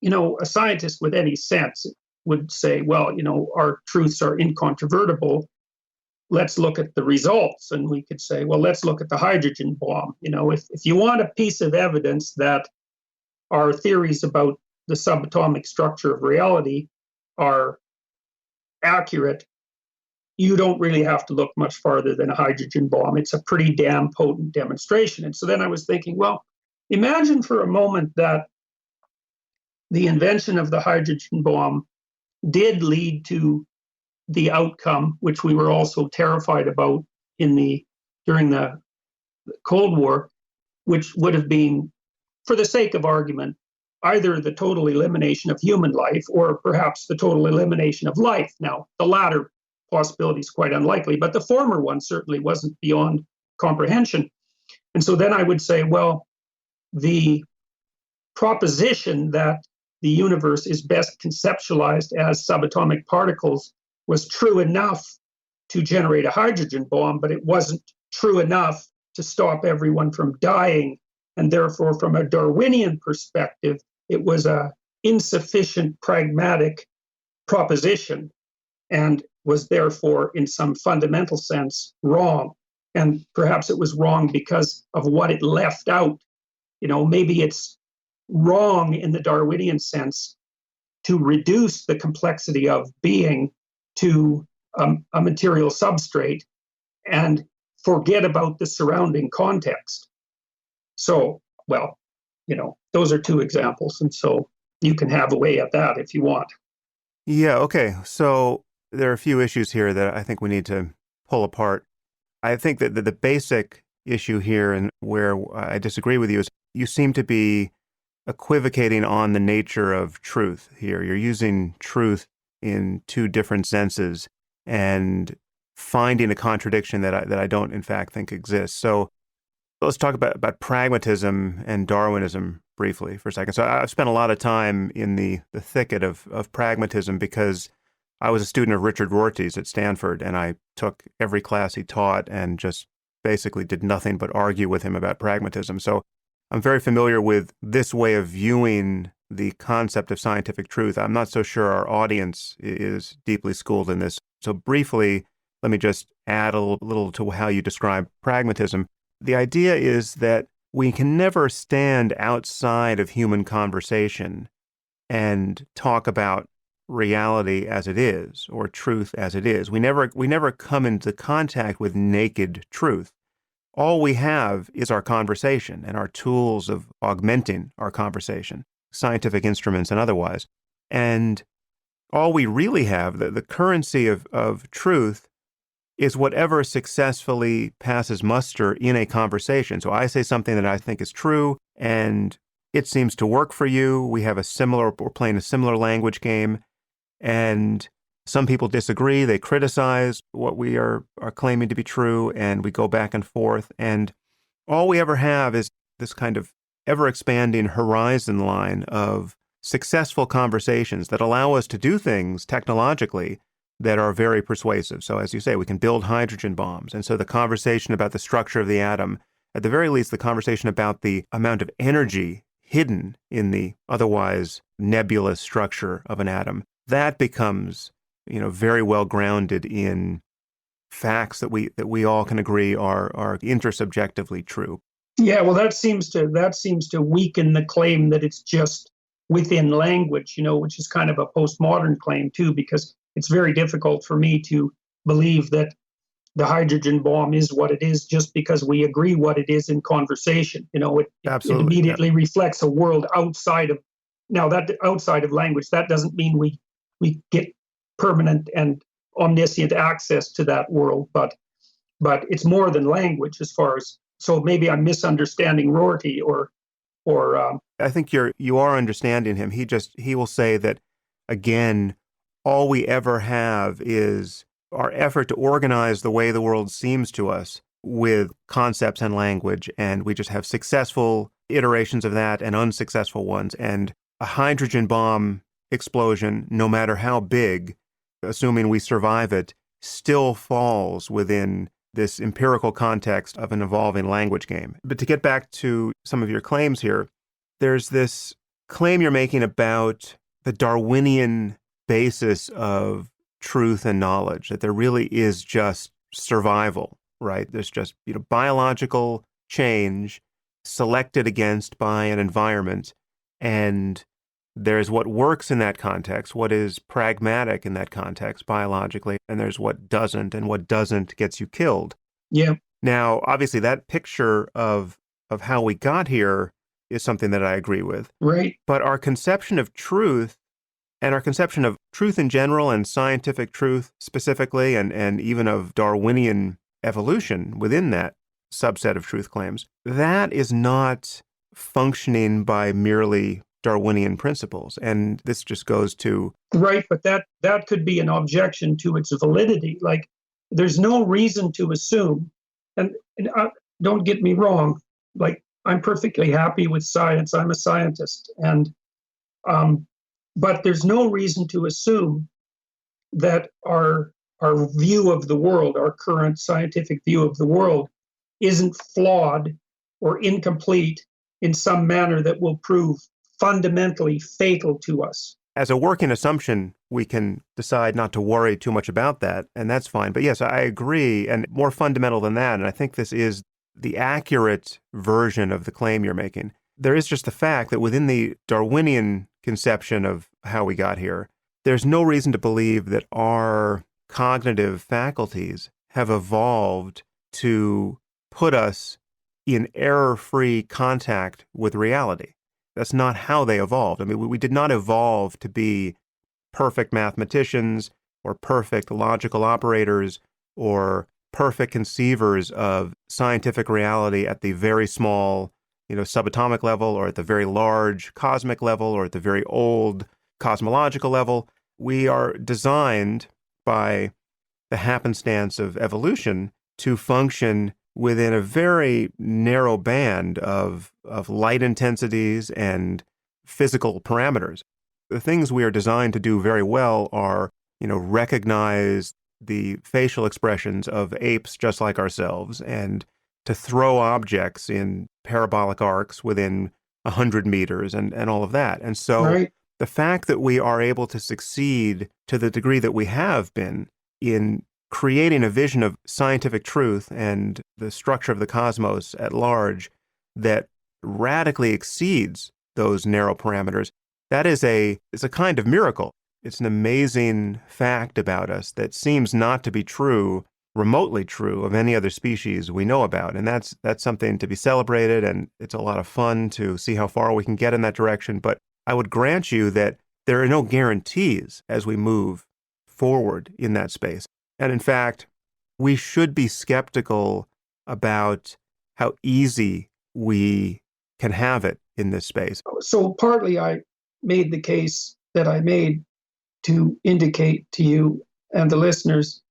a scientist with any sense would say, well, our truths are incontrovertible. Let's look at the results. And we could say, well, let's look at the hydrogen bomb. If you want a piece of evidence that our theories about the subatomic structure of reality are accurate, you don't really have to look much farther than a hydrogen bomb. It's a pretty damn potent demonstration. And so then I was thinking, well, imagine for a moment that the invention of the hydrogen bomb did lead to the outcome, which we were also terrified about during the Cold War, which would have been, for the sake of argument, either the total elimination of human life or perhaps the total elimination of life. Now, the latter possibility is quite unlikely, but the former one certainly wasn't beyond comprehension. And so then I would say, well, the proposition that the universe is best conceptualized as subatomic particles was true enough to generate a hydrogen bomb, but it wasn't true enough to stop everyone from dying. And therefore, from a Darwinian perspective, it was an insufficient pragmatic proposition and was therefore, in some fundamental sense, wrong. And perhaps it was wrong because of what it left out. Maybe it's wrong in the Darwinian sense to reduce the complexity of being to a material substrate and forget about the surrounding context. So, well, those are two examples. And so you can have a way at that if you want. Yeah, okay. So there are a few issues here that I think we need to pull apart. I think that the basic issue here, and where I disagree with you, is you seem to be equivocating on the nature of truth here. You're using truth in two different senses and finding a contradiction that I don't, in fact, think exists. So let's talk about pragmatism and Darwinism briefly for a second. So I've spent a lot of time in the thicket of pragmatism because I was a student of Richard Rorty's at Stanford, and I took every class he taught and just basically did nothing but argue with him about pragmatism. So I'm very familiar with this way of viewing the concept of scientific truth. I'm not so sure our audience is deeply schooled in this. So briefly, let me just add a little to how you describe pragmatism. The idea is that we can never stand outside of human conversation and talk about reality as it is or truth as it is. We never come into contact with naked truth. All we have is our conversation and our tools of augmenting our conversation, scientific instruments and otherwise. And all we really have, the currency of truth, is whatever successfully passes muster in a conversation. So I say something that I think is true, and it seems to work for you. We're playing a similar language game, and some people disagree. They criticize what we are claiming to be true, and we go back and forth. And all we ever have is this kind of ever-expanding horizon line of successful conversations that allow us to do things technologically that are very persuasive. So as you say, we can build hydrogen bombs. And so the conversation about the structure of the atom, at the very least, the conversation about the amount of energy hidden in the otherwise nebulous structure of an atom, that becomes, very well grounded in facts that we all can agree are intersubjectively true. Yeah, well, that seems to weaken the claim that it's just within language, which is kind of a postmodern claim too, because it's very difficult for me to believe that the hydrogen bomb is what it is just because we agree what it is in conversation. It immediately reflects a world outside of language. That doesn't mean we get permanent and omniscient access to that world, but it's more than language as far as. So maybe I'm misunderstanding Rorty or I think you are understanding him. He will say that, again, all we ever have is our effort to organize the way the world seems to us with concepts and language, and we just have successful iterations of that and unsuccessful ones. And a hydrogen bomb explosion, no matter how big, assuming we survive it, still falls within this empirical context of an evolving language game. But to get back to some of your claims here, there's this claim you're making about the Darwinian basis of truth and knowledge, that there really is just survival, right? There's just, biological change selected against by an environment, and there's what works in that context, what is pragmatic in that context biologically, and there's what doesn't, and what doesn't gets you killed. Yeah. Now, obviously, that picture of how we got here is something that I agree with. Right. But our conception of truth and our conception of truth in general and scientific truth specifically, and even of Darwinian evolution within that subset of truth claims, that is not functioning by merely Darwinian principles. And this just goes to... Right, but that could be an objection to its validity. Like, there's no reason to assume, and don't get me wrong, like, I'm perfectly happy with science. I'm a scientist. And but there's no reason to assume that our view of the world, our current scientific view of the world, isn't flawed or incomplete in some manner that will prove fundamentally fatal to us. As a working assumption, we can decide not to worry too much about that, and that's fine. But yes, I agree, and more fundamental than that, and I think this is the accurate version of the claim you're making. There is just the fact that within the Darwinian conception of how we got here, there's no reason to believe that our cognitive faculties have evolved to put us in error-free contact with reality. That's not how they evolved. I mean, we did not evolve to be perfect mathematicians or perfect logical operators or perfect conceivers of scientific reality at the very small, subatomic level, or at the very large cosmic level, or at the very old cosmological level. We are designed by the happenstance of evolution to function within a very narrow band of light intensities and physical parameters. The things we are designed to do very well are, recognize the facial expressions of apes just like ourselves, and to throw objects in parabolic arcs within 100 meters and all of that. And so Right. the fact that we are able to succeed to the degree that we have been in creating a vision of scientific truth and the structure of the cosmos at large that radically exceeds those narrow parameters, that is a kind of miracle. It's an amazing fact about us that seems not to be true, remotely true, of any other species we know about. And that's something to be celebrated, and it's a lot of fun to see how far we can get in that direction. But I would grant you that there are no guarantees as we move forward in that space. And in fact, we should be skeptical about how easy we can have it in this space. So partly I made the case that I made to indicate to you and the listeners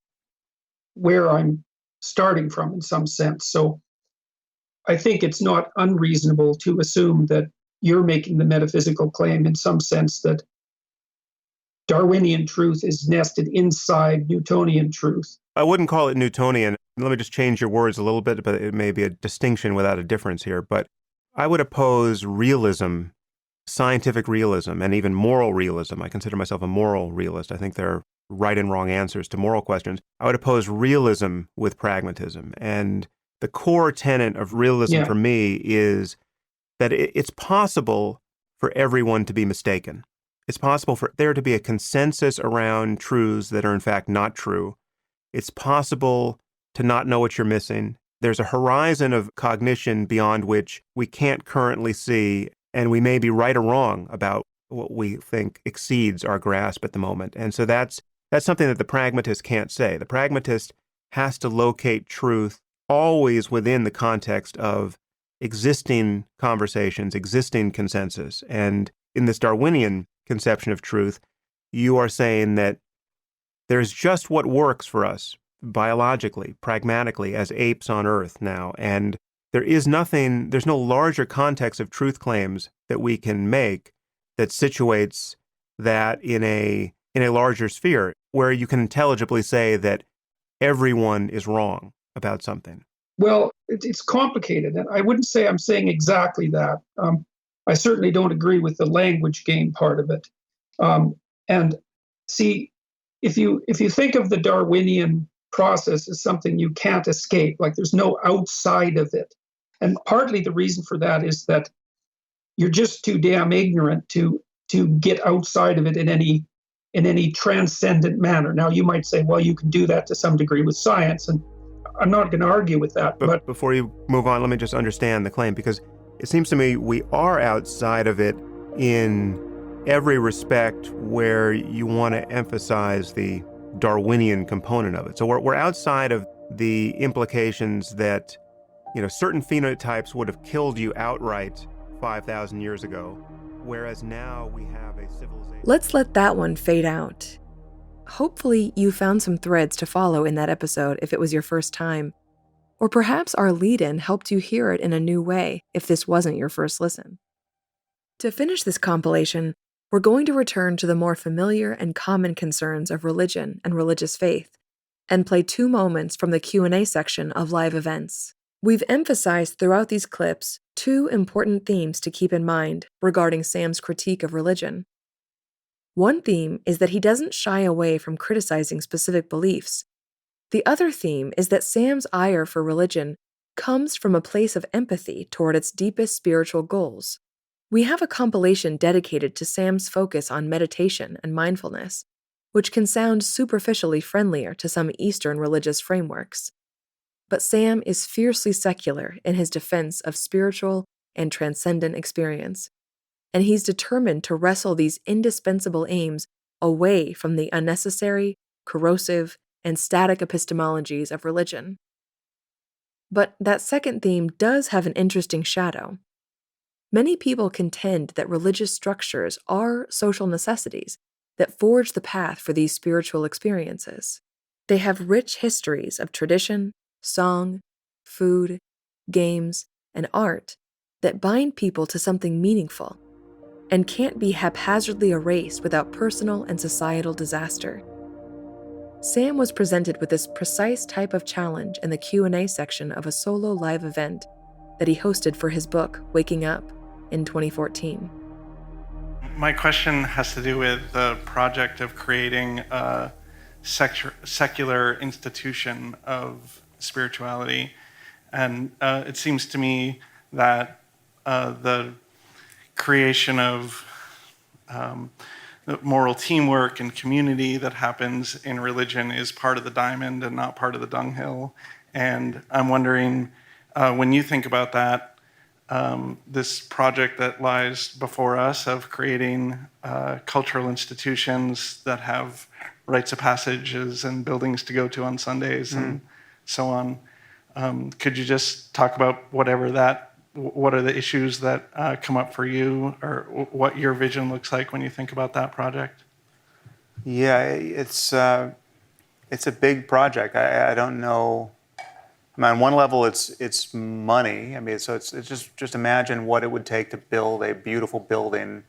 where I'm starting from in some sense. So I think it's not unreasonable to assume that you're making the metaphysical claim in some sense that Darwinian truth is nested inside Newtonian truth. I wouldn't call it Newtonian. Let me just change your words a little bit, but it may be a distinction without a difference here. But I would oppose realism, scientific realism, and even moral realism. I consider myself a moral realist. I think there are right and wrong answers to moral questions. I would oppose realism with pragmatism. And the core tenet of realism for me is that it's possible for everyone to be mistaken. It's possible for there to be a consensus around truths that are in fact not true. It's possible to not know what you're missing. There's a horizon of cognition beyond which we can't currently see, and we may be right or wrong about what we think exceeds our grasp at the moment. And so that's something that the pragmatist can't say. The pragmatist has to locate truth always within the context of existing conversations, existing consensus. And in this Darwinian conception of truth, you are saying that there's just what works for us biologically, pragmatically, as apes on Earth now. And there's no larger context of truth claims that we can make that situates that in a larger sphere where you can intelligibly say that everyone is wrong about something. Well, it's complicated, and I wouldn't say I'm saying exactly that. I certainly don't agree with the language game part of it. And see, if you think of the Darwinian process as something you can't escape, like there's no outside of it, and partly the reason for that is that you're just too damn ignorant to get outside of it in any transcendent manner. Now, you might say, well, you can do that to some degree with science, and I'm not going to argue with that. But before you move on, let me just understand the claim, because it seems to me we are outside of it in every respect where you want to emphasize the Darwinian component of it. So we're outside of the implications that, certain phenotypes would have killed you outright 5,000 years ago, whereas now we have a civilization. Let's let that one fade out. Hopefully you found some threads to follow in that episode if it was your first time, or perhaps our lead-in helped you hear it in a new way if this wasn't your first listen. To finish this compilation, we're going to return to the more familiar and common concerns of religion and religious faith, and play 2 moments from the Q&A section of live events. We've emphasized throughout these clips 2 important themes to keep in mind regarding Sam's critique of religion. One theme is that he doesn't shy away from criticizing specific beliefs. The other theme is that Sam's ire for religion comes from a place of empathy toward its deepest spiritual goals. We have a compilation dedicated to Sam's focus on meditation and mindfulness, which can sound superficially friendlier to some Eastern religious frameworks. But Sam is fiercely secular in his defense of spiritual and transcendent experience, and he's determined to wrestle these indispensable aims away from the unnecessary, corrosive, and static epistemologies of religion. But that second theme does have an interesting shadow. Many people contend that religious structures are social necessities that forge the path for these spiritual experiences. They have rich histories of tradition, song, food, games, and art that bind people to something meaningful and can't be haphazardly erased without personal and societal disaster. Sam was presented with this precise type of challenge in the Q&A section of a solo live event that he hosted for his book, Waking Up, in 2014. My question has to do with the project of creating a secular institution of spirituality. And it seems to me that the creation of the moral teamwork and community that happens in religion is part of the diamond and not part of the dunghill. And I'm wondering, when you think about that, this project that lies before us of creating cultural institutions that have rites of passages and buildings to go to on Sundays and so on, could you just talk about what are the issues that come up for you, or what your vision looks like when you think about that project? Yeah, it's a big project. I don't know. I mean, on one level, it's money. I mean, so it's just imagine what it would take to build a beautiful building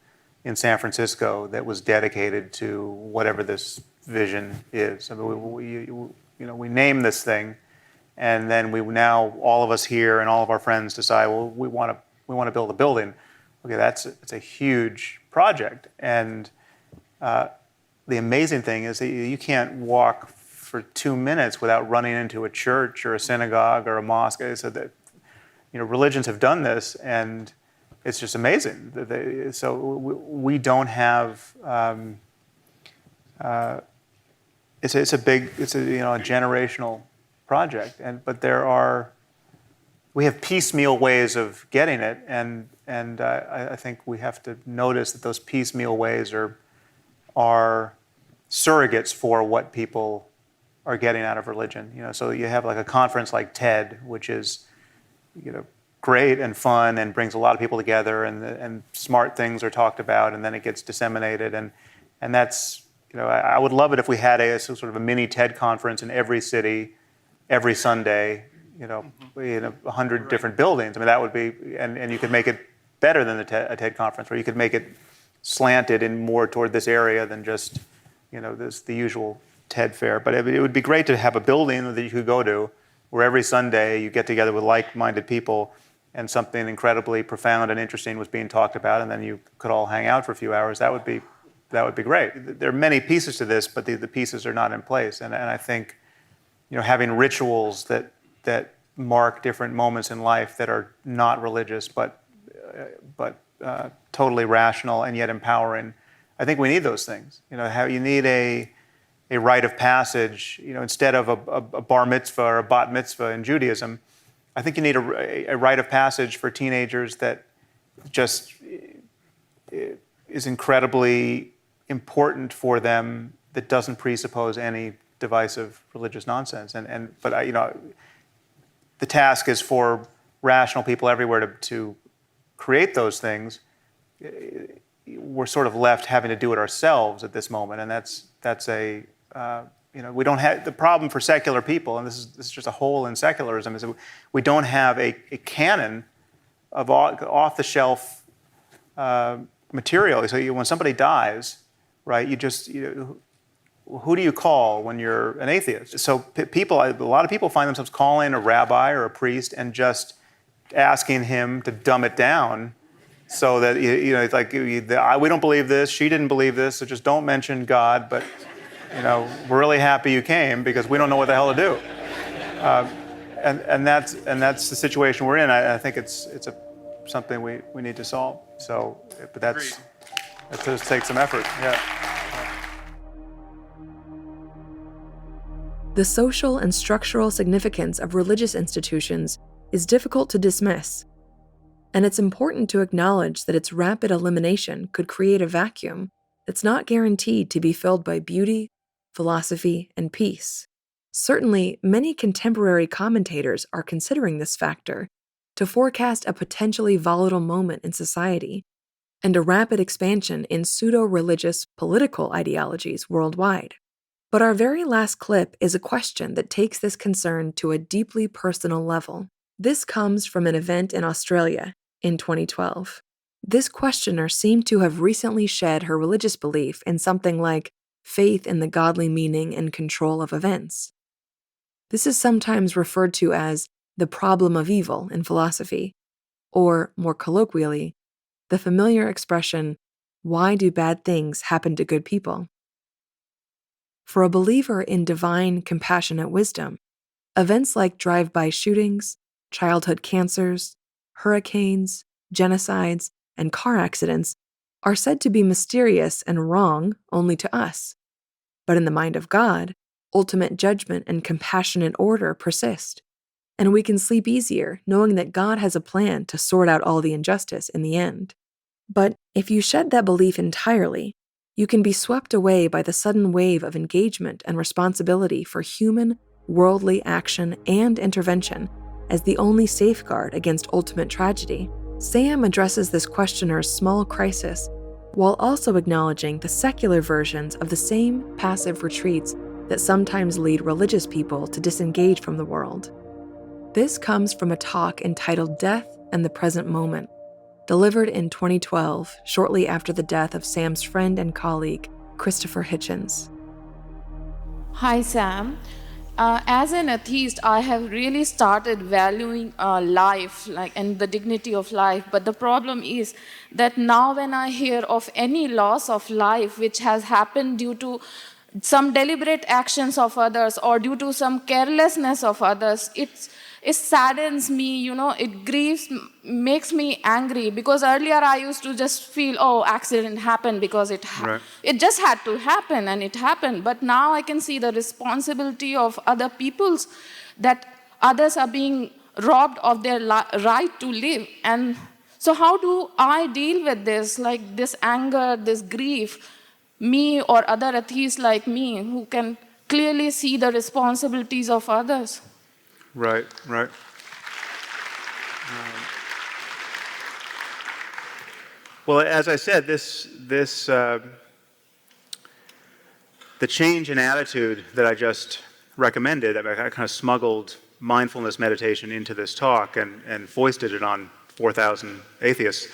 in San Francisco that was dedicated to whatever this vision is. I mean, we name this thing, and then we now all of us here and all of our friends decide, well, we want to build a building. Okay, it's a huge project, and the amazing thing is that you can't walk for 2 minutes without running into a church or a synagogue or a mosque. So that, religions have done this, and it's just amazing. So we don't have. It's a generational project, but we have piecemeal ways of getting it, and I think we have to notice that those piecemeal ways are surrogates for what people are getting out of religion. So you have like a conference like TED, which is, great and fun and brings a lot of people together, and smart things are talked about, and then it gets disseminated, and that's, I would love it if we had a sort of a mini TED conference in every city, every Sunday, in 100 different buildings. I mean, that would be, and you could make it better than a TED conference, where you could make it slanted in more toward this area than just, the usual TED fair. But it would be great to have a building that you could go to where every Sunday you get together with like-minded people and something incredibly profound and interesting was being talked about, and then you could all hang out for a few hours, that would be great. There are many pieces to this, but the pieces are not in place. And I think, having rituals that mark different moments in life that are not religious, but totally rational and yet empowering, I think we need those things. You need a rite of passage. Instead of a bar mitzvah or a bat mitzvah in Judaism, I think you need a rite of passage for teenagers that just is incredibly important for them, that doesn't presuppose any divisive religious nonsense. But the task is for rational people everywhere to create those things. We're sort of left having to do it ourselves at this moment, and that's we don't have the problem for secular people, and this is just a hole in secularism, is that we don't have a canon of off-the-shelf material. So when somebody dies, right, who do you call when you're an atheist? So a lot of people find themselves calling a rabbi or a priest and just asking him to dumb it down, so that it's like, we don't believe this, she didn't believe this, so just don't mention God, but we're really happy you came because we don't know what the hell to do. And that's the situation we're in. I think it's something we need to solve. So, but that does take some effort. Yeah. The social and structural significance of religious institutions is difficult to dismiss, and it's important to acknowledge that its rapid elimination could create a vacuum that's not guaranteed to be filled by beauty, philosophy, and peace. Certainly, many contemporary commentators are considering this factor to forecast a potentially volatile moment in society and a rapid expansion in pseudo-religious political ideologies worldwide. But our very last clip is a question that takes this concern to a deeply personal level. This comes from an event in Australia in 2012. This questioner seemed to have recently shed her religious belief in something like faith in the godly meaning and control of events. This is sometimes referred to as the problem of evil in philosophy, or more colloquially, the familiar expression, why do bad things happen to good people? For a believer in divine, compassionate wisdom, events like drive-by shootings, childhood cancers, hurricanes, genocides, and car accidents are said to be mysterious and wrong only to us. But in the mind of God, ultimate judgment and compassionate order persist, and we can sleep easier knowing that God has a plan to sort out all the injustice in the end. But if you shed that belief entirely, you can be swept away by the sudden wave of engagement and responsibility for human, worldly action and intervention as the only safeguard against ultimate tragedy. Sam addresses this questioner's small crisis while also acknowledging the secular versions of the same passive retreats that sometimes lead religious people to disengage from the world. This comes from a talk entitled Death and the Present Moment, delivered in 2012, shortly after the death of Sam's friend and colleague, Christopher Hitchens. Hi, Sam. As an atheist, I have really started valuing life, and the dignity of life. But the problem is that now when I hear of any loss of life which has happened due to some deliberate actions of others or due to some carelessness of others, it saddens me, it grieves, makes me angry, because earlier I used to just feel, accident happened because it just had to happen, and it happened. But now I can see the responsibility of other people's, that others are being robbed of their right to live. And so how do I deal with this, like this anger, this grief, me or other atheists like me who can clearly see the responsibilities of others? Right. Well, as I said, the change in attitude that I just recommended, I kind of smuggled mindfulness meditation into this talk and foisted it on 4,000 atheists.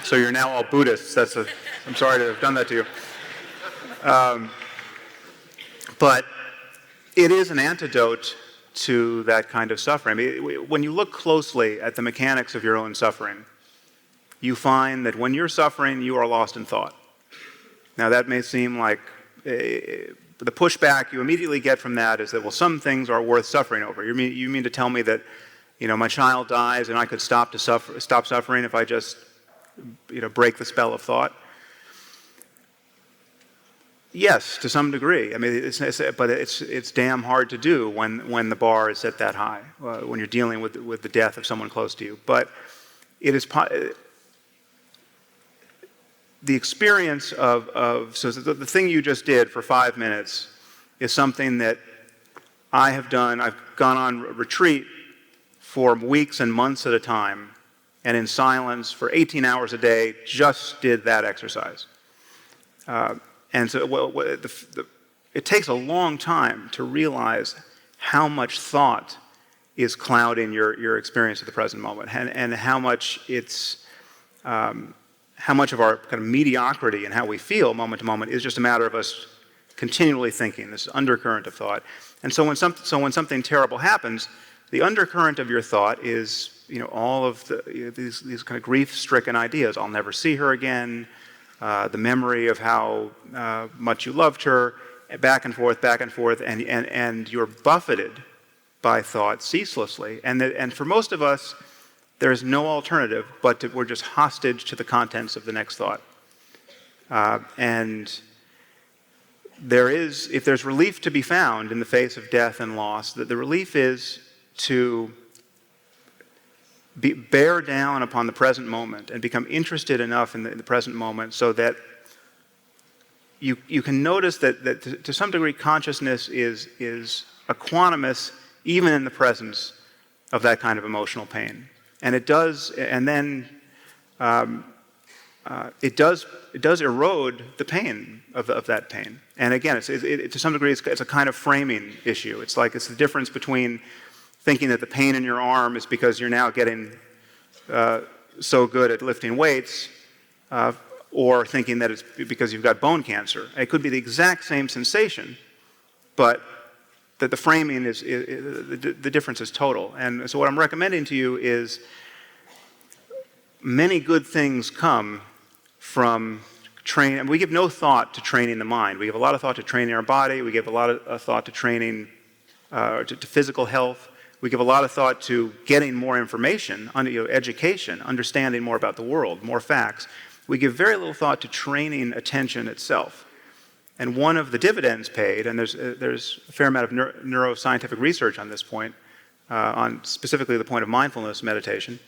So you're now all Buddhists. I'm sorry to have done that to you. But it is an antidote to that kind of suffering. I mean, when you look closely at the mechanics of your own suffering, you find that when you're suffering, you are lost in thought. Now, that may seem like the pushback you immediately get from that is that, well, some things are worth suffering over. You mean to tell me that, my child dies and I could stop suffering if I just, break the spell of thought? Yes, to some degree. I mean, but it's damn hard to do when the bar is set that high, when you're dealing with the death of someone close to you. But it is the experience so the thing you just did for 5 minutes is something that I have done. I've gone on retreat for weeks and months at a time, and in silence for 18 hours a day, just did that exercise. And so it takes a long time to realize how much thought is clouding your experience of the present moment, and how much how much of our kind of mediocrity and how we feel moment to moment is just a matter of us continually thinking, this undercurrent of thought. And so when something terrible happens, the undercurrent of your thought is all of these kind of grief-stricken ideas. I'll never see her again. The memory of how much you loved her, back and forth, and you're buffeted by thought ceaselessly. And for most of us, there is no alternative but we're just hostage to the contents of the next thought. And if there's relief to be found in the face of death and loss, the relief is to bear down upon the present moment and become interested enough in the present moment so that you can notice that to some degree consciousness is equanimous even in the presence of that kind of emotional pain. And it does erode the pain of that pain. And again, to some degree, it's a kind of framing issue. It's the difference between thinking that the pain in your arm is because you're now getting so good at lifting weights, or thinking that it's because you've got bone cancer. It could be the exact same sensation, but that the framing the difference is total. And so what I'm recommending to you is many good things come from training. And we give no thought to training the mind. We give a lot of thought to training our body. We give a lot of thought to training to physical health. We give a lot of thought to getting more information, education, understanding more about the world, more facts. We give very little thought to training attention itself. And one of the dividends paid, and there's a fair amount of neuroscientific research on this point, on specifically the point of mindfulness meditation,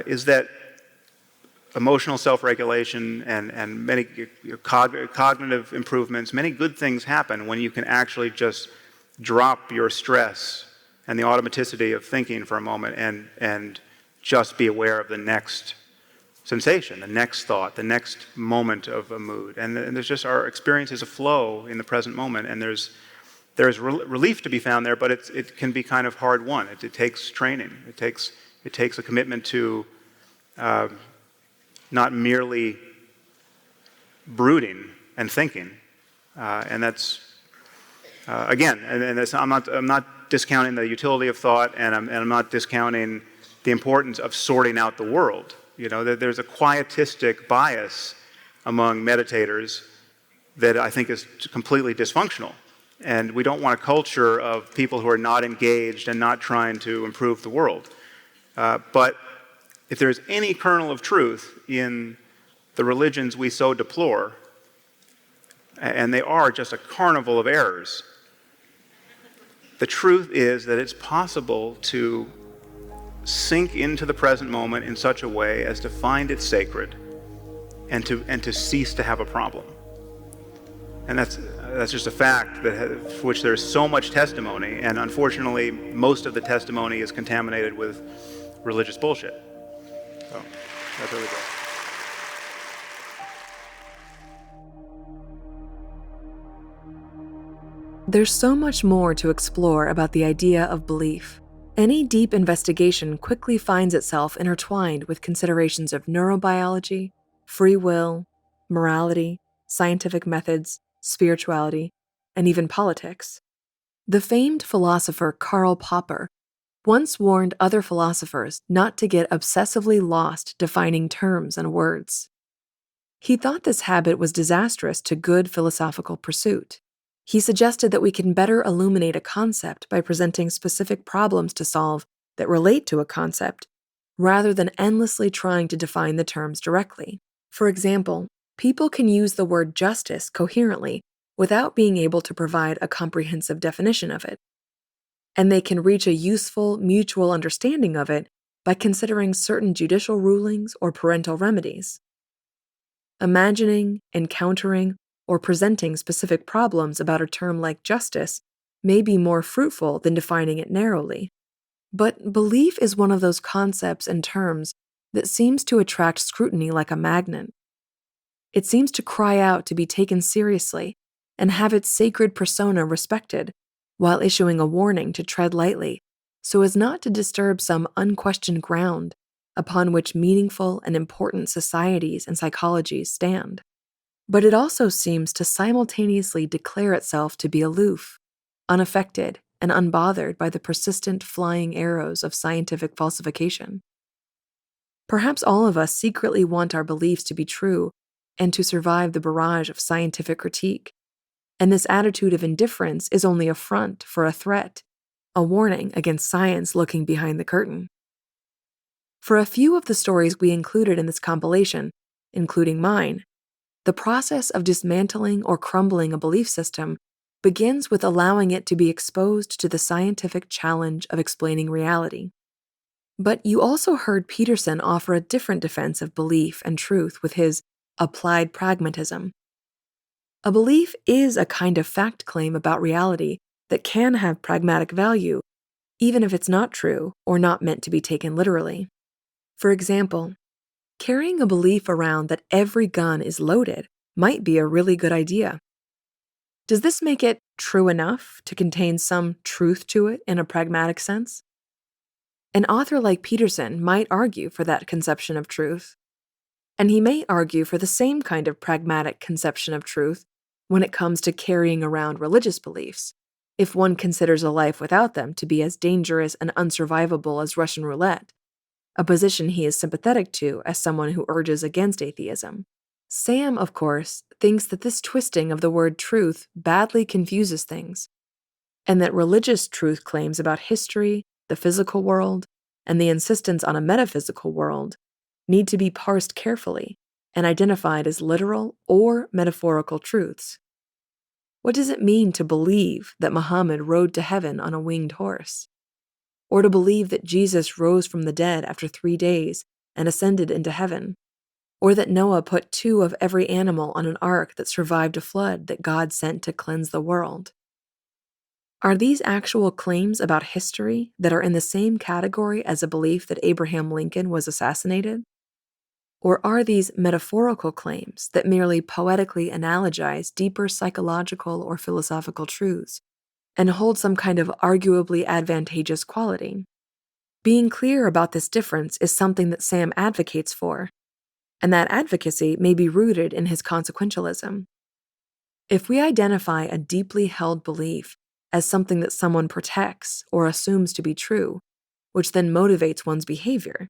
is that emotional self-regulation and many cognitive improvements, many good things happen when you can actually just drop your stress and the automaticity of thinking for a moment and just be aware of the next sensation, the next thought, the next moment of a mood. And there's just our experience is a flow in the present moment, and there's relief to be found there, but it can be kind of hard won. It takes training. It takes a commitment to not merely brooding and thinking, and that's again. And that's, I'm not discounting the utility of thought, and I'm not discounting the importance of sorting out the world. There's a quietistic bias among meditators that I think is completely dysfunctional. And we don't want a culture of people who are not engaged and not trying to improve the world. But if there's any kernel of truth in the religions we so deplore, and they are just a carnival of errors, the truth is that it's possible to sink into the present moment in such a way as to find it sacred and to cease to have a problem. And that's just a fact for which there's so much testimony, and unfortunately most of the testimony is contaminated with religious bullshit. So that's where we go. There's so much more to explore about the idea of belief. Any deep investigation quickly finds itself intertwined with considerations of neurobiology, free will, morality, scientific methods, spirituality, and even politics. The famed philosopher Karl Popper once warned other philosophers not to get obsessively lost defining terms and words. He thought this habit was disastrous to good philosophical pursuit. He suggested that we can better illuminate a concept by presenting specific problems to solve that relate to a concept, rather than endlessly trying to define the terms directly. For example, people can use the word justice coherently without being able to provide a comprehensive definition of it. And they can reach a useful mutual understanding of it by considering certain judicial rulings or parental remedies. Imagining, encountering, or presenting specific problems about a term like justice may be more fruitful than defining it narrowly. But belief is one of those concepts and terms that seems to attract scrutiny like a magnet. It seems to cry out to be taken seriously and have its sacred persona respected, while issuing a warning to tread lightly so as not to disturb some unquestioned ground upon which meaningful and important societies and psychologies stand. But it also seems to simultaneously declare itself to be aloof, unaffected, and unbothered by the persistent flying arrows of scientific falsification. Perhaps all of us secretly want our beliefs to be true and to survive the barrage of scientific critique, and this attitude of indifference is only a front for a threat, a warning against science looking behind the curtain. For a few of the stories we included in this compilation, including mine, the process of dismantling or crumbling a belief system begins with allowing it to be exposed to the scientific challenge of explaining reality. But you also heard Peterson offer a different defense of belief and truth with his applied pragmatism. A belief is a kind of fact claim about reality that can have pragmatic value, even if it's not true or not meant to be taken literally. For example, carrying a belief around that every gun is loaded might be a really good idea. Does this make it true enough to contain some truth to it in a pragmatic sense? An author like Peterson might argue for that conception of truth, and he may argue for the same kind of pragmatic conception of truth when it comes to carrying around religious beliefs, if one considers a life without them to be as dangerous and unsurvivable as Russian roulette, a position he is sympathetic to as someone who urges against atheism. Sam, of course, thinks that this twisting of the word truth badly confuses things, and that religious truth claims about history, the physical world, and the insistence on a metaphysical world need to be parsed carefully and identified as literal or metaphorical truths. What does it mean to believe that Muhammad rode to heaven on a winged horse? Or to believe that Jesus rose from the dead after 3 days and ascended into heaven? Or that Noah put 2 of every animal on an ark that survived a flood that God sent to cleanse the world? Are these actual claims about history that are in the same category as a belief that Abraham Lincoln was assassinated? Or are these metaphorical claims that merely poetically analogize deeper psychological or philosophical truths and hold some kind of arguably advantageous quality? Being clear about this difference is something that Sam advocates for, and that advocacy may be rooted in his consequentialism. If we identify a deeply held belief as something that someone protects or assumes to be true, which then motivates one's behavior,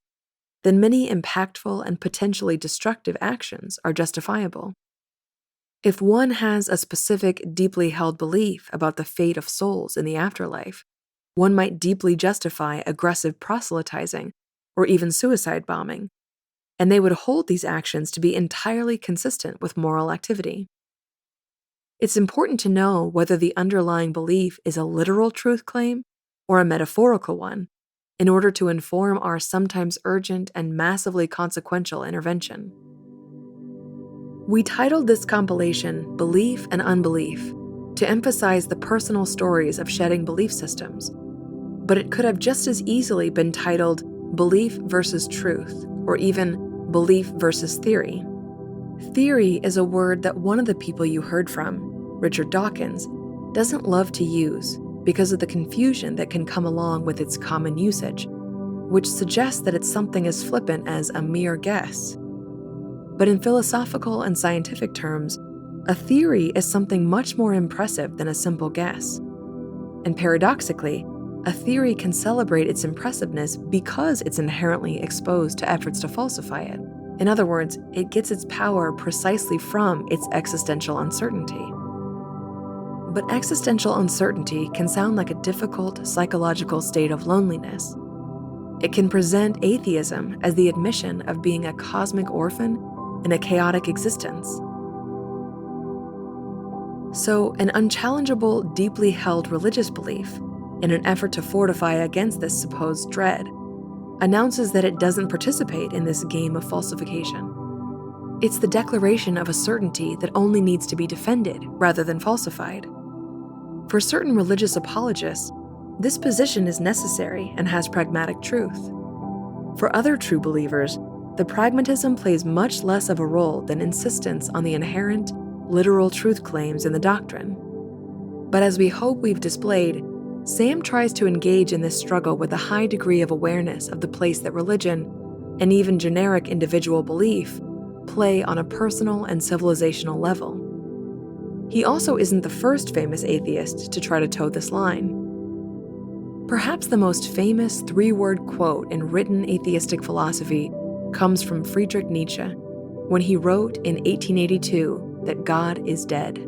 then many impactful and potentially destructive actions are justifiable. If one has a specific, deeply held belief about the fate of souls in the afterlife, one might deeply justify aggressive proselytizing or even suicide bombing, and they would hold these actions to be entirely consistent with moral activity. It's important to know whether the underlying belief is a literal truth claim or a metaphorical one, in order to inform our sometimes urgent and massively consequential intervention. We titled this compilation Belief and Unbelief to emphasize the personal stories of shedding belief systems, but it could have just as easily been titled Belief versus Truth, or even Belief versus Theory. Theory is a word that one of the people you heard from, Richard Dawkins, doesn't love to use because of the confusion that can come along with its common usage, which suggests that it's something as flippant as a mere guess. But in philosophical and scientific terms, a theory is something much more impressive than a simple guess. And paradoxically, a theory can celebrate its impressiveness because it's inherently exposed to efforts to falsify it. In other words, it gets its power precisely from its existential uncertainty. But existential uncertainty can sound like a difficult psychological state of loneliness. It can present atheism as the admission of being a cosmic orphan in a chaotic existence. So, an unchallengeable, deeply held religious belief, in an effort to fortify against this supposed dread, announces that it doesn't participate in this game of falsification. It's the declaration of a certainty that only needs to be defended rather than falsified. For certain religious apologists, this position is necessary and has pragmatic truth. For other true believers, the pragmatism plays much less of a role than insistence on the inherent, literal truth claims in the doctrine. But as we hope we've displayed, Sam tries to engage in this struggle with a high degree of awareness of the place that religion, and even generic individual belief, play on a personal and civilizational level. He also isn't the first famous atheist to try to toe this line. Perhaps the most famous three-word quote in written atheistic philosophy comes from Friedrich Nietzsche, when he wrote in 1882 that God is dead.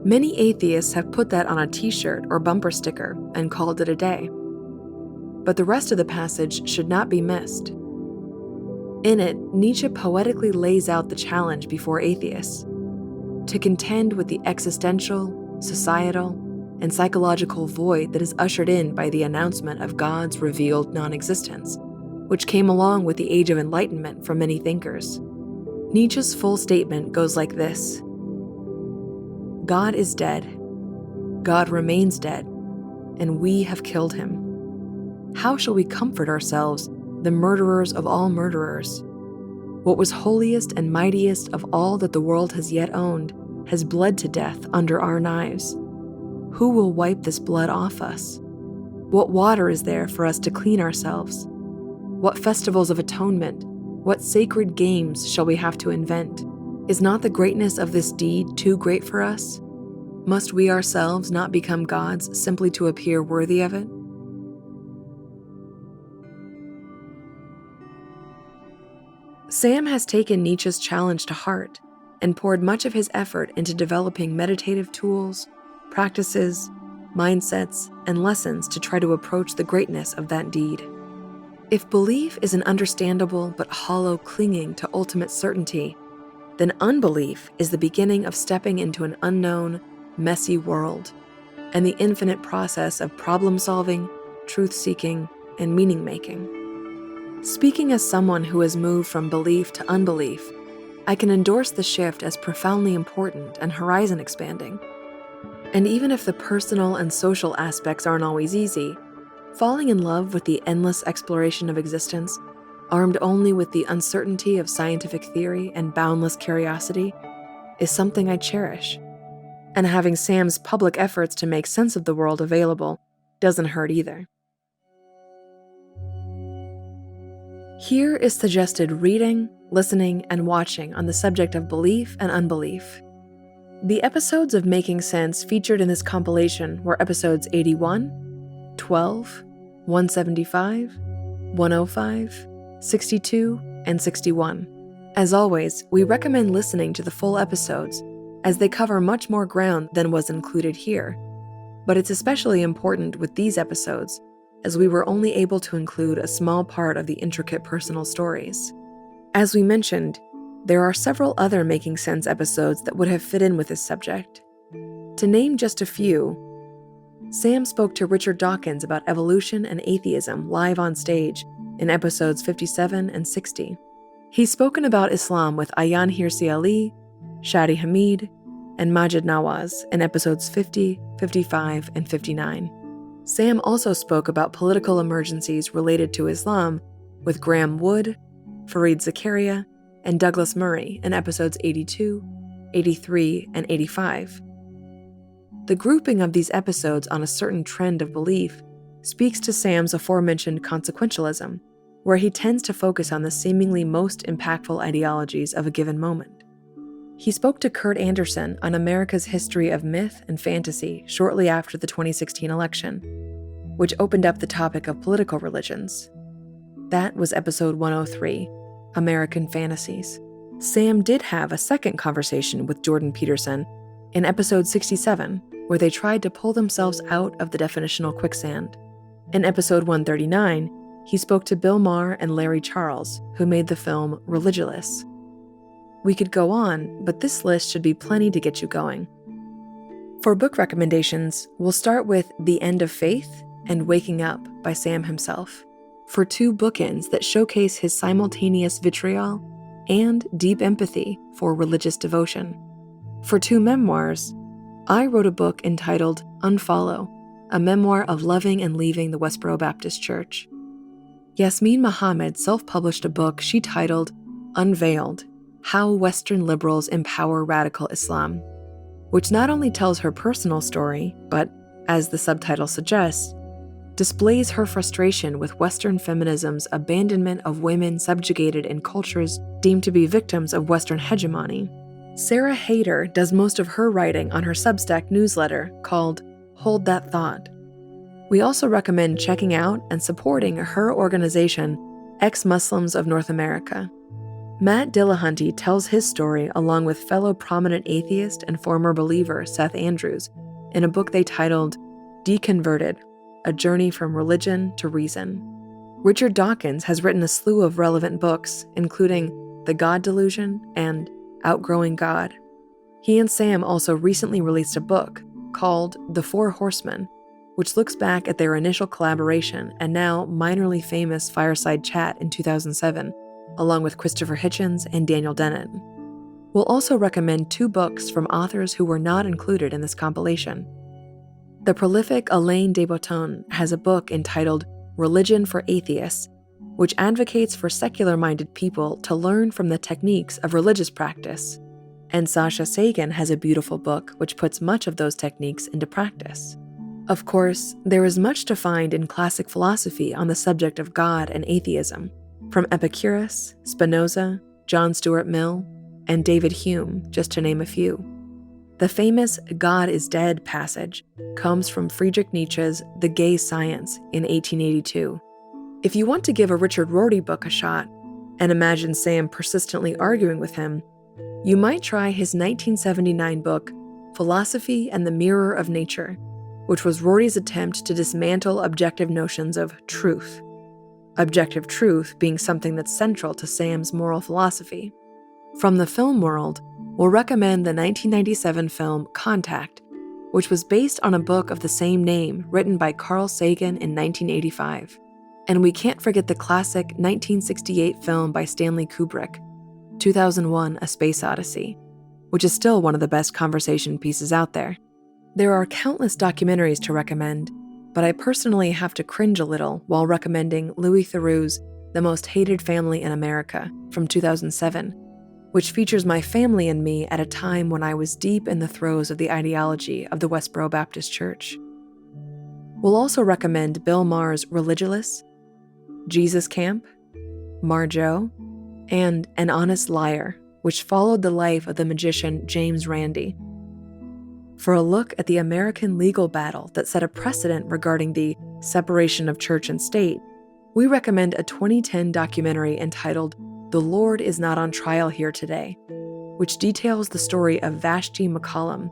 Many atheists have put that on a t-shirt or bumper sticker and called it a day. But the rest of the passage should not be missed. In it, Nietzsche poetically lays out the challenge before atheists: to contend with the existential, societal, and psychological void that is ushered in by the announcement of God's revealed non-existence, which came along with the Age of Enlightenment for many thinkers. Nietzsche's full statement goes like this: God is dead. God remains dead, and we have killed him. How shall we comfort ourselves, the murderers of all murderers? What was holiest and mightiest of all that the world has yet owned has bled to death under our knives. Who will wipe this blood off us? What water is there for us to clean ourselves? What festivals of atonement, what sacred games shall we have to invent? Is not the greatness of this deed too great for us? Must we ourselves not become gods simply to appear worthy of it? Sam has taken Nietzsche's challenge to heart and poured much of his effort into developing meditative tools, practices, mindsets, and lessons to try to approach the greatness of that deed. If belief is an understandable but hollow clinging to ultimate certainty, then unbelief is the beginning of stepping into an unknown, messy world, and the infinite process of problem-solving, truth-seeking, and meaning-making. Speaking as someone who has moved from belief to unbelief, I can endorse the shift as profoundly important and horizon-expanding. And even if the personal and social aspects aren't always easy, falling in love with the endless exploration of existence, armed only with the uncertainty of scientific theory and boundless curiosity, is something I cherish. And having Sam's public efforts to make sense of the world available doesn't hurt either. Here is suggested reading, listening, and watching on the subject of belief and unbelief. The episodes of Making Sense featured in this compilation were episodes 81, 12, 175, 105, 62, and 61. As always, we recommend listening to the full episodes, as they cover much more ground than was included here. But it's especially important with these episodes, as we were only able to include a small part of the intricate personal stories. As we mentioned, there are several other Making Sense episodes that would have fit in with this subject. To name just a few, Sam spoke to Richard Dawkins about evolution and atheism live on stage in episodes 57 and 60. He's spoken about Islam with Ayaan Hirsi Ali, Shadi Hamid, and Majid Nawaz in episodes 50, 55, and 59. Sam also spoke about political emergencies related to Islam with Graham Wood, Fareed Zakaria, and Douglas Murray in episodes 82, 83, and 85. The grouping of these episodes on a certain trend of belief speaks to Sam's aforementioned consequentialism, where he tends to focus on the seemingly most impactful ideologies of a given moment. He spoke to Kurt Anderson on America's history of myth and fantasy shortly after the 2016 election, which opened up the topic of political religions. That was episode 103, American Fantasies. Sam did have a second conversation with Jordan Peterson in episode 67, where they tried to pull themselves out of the definitional quicksand. In episode 139, he spoke to Bill Maher and Larry Charles, who made the film Religulous. We could go on, but this list should be plenty to get you going. For book recommendations, we'll start with The End of Faith and Waking Up by Sam himself, for two bookends that showcase his simultaneous vitriol and deep empathy for religious devotion. For two memoirs, I wrote a book entitled Unfollow, a memoir of loving and leaving the Westboro Baptist Church. Yasmine Mohammed self-published a book she titled Unveiled, How Western Liberals Empower Radical Islam, which not only tells her personal story, but, as the subtitle suggests, displays her frustration with Western feminism's abandonment of women subjugated in cultures deemed to be victims of Western hegemony. Sarah Hairder does most of her writing on her Substack newsletter called Hold That Thought. We also recommend checking out and supporting her organization, Ex-Muslims of North America. Matt Dillahunty tells his story along with fellow prominent atheist and former believer Seth Andrews in a book they titled Deconverted, A Journey from Religion to Reason. Richard Dawkins has written a slew of relevant books, including The God Delusion and Outgrowing God. He and Sam also recently released a book called The Four Horsemen, which looks back at their initial collaboration and now minorly famous fireside chat in 2007, along with Christopher Hitchens and Daniel Dennett. We'll also recommend two books from authors who were not included in this compilation. The prolific Alain de Botton has a book entitled Religion for Atheists, which advocates for secular-minded people to learn from the techniques of religious practice. And Sasha Sagan has a beautiful book which puts much of those techniques into practice. Of course, there is much to find in classic philosophy on the subject of God and atheism, from Epicurus, Spinoza, John Stuart Mill, and David Hume, just to name a few. The famous God is Dead passage comes from Friedrich Nietzsche's The Gay Science in 1882. If you want to give a Richard Rorty book a shot and imagine Sam persistently arguing with him, you might try his 1979 book, Philosophy and the Mirror of Nature, which was Rorty's attempt to dismantle objective notions of truth. Objective truth being something that's central to Sam's moral philosophy. From the film world, we'll recommend the 1997 film Contact, which was based on a book of the same name written by Carl Sagan in 1985. And we can't forget the classic 1968 film by Stanley Kubrick, 2001: A Space Odyssey, which is still one of the best conversation pieces out there. There are countless documentaries to recommend, but I personally have to cringe a little while recommending Louis Theroux's The Most Hated Family in America from 2007, which features my family and me at a time when I was deep in the throes of the ideology of the Westboro Baptist Church. We'll also recommend Bill Maher's Religulous, Jesus Camp, Marjo, and An Honest Liar, which followed the life of the magician James Randi. For a look at the American legal battle that set a precedent regarding the separation of church and state, we recommend a 2010 documentary entitled The Lord is Not on Trial Here Today, which details the story of Vashti McCollum,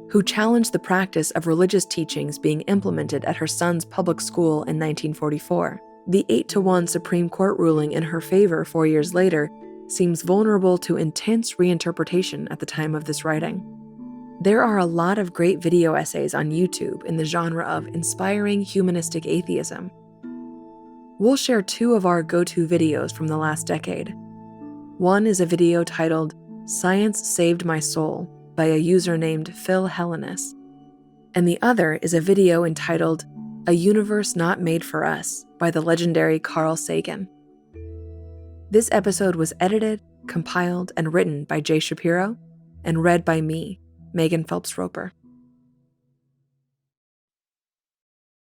who challenged the practice of religious teachings being implemented at her son's public school in 1944. The 8-1 Supreme Court ruling in her favor 4 years later seems vulnerable to intense reinterpretation at the time of this writing. There are a lot of great video essays on YouTube in the genre of inspiring humanistic atheism. We'll share two of our go-to videos from the last decade. One is a video titled Science Saved My Soul by a user named Phil Hellenis, and the other is a video entitled A Universe Not Made for Us by the legendary Carl Sagan. This episode was edited, compiled, and written by Jay Shapiro, and read by me, Megan Phelps-Roper.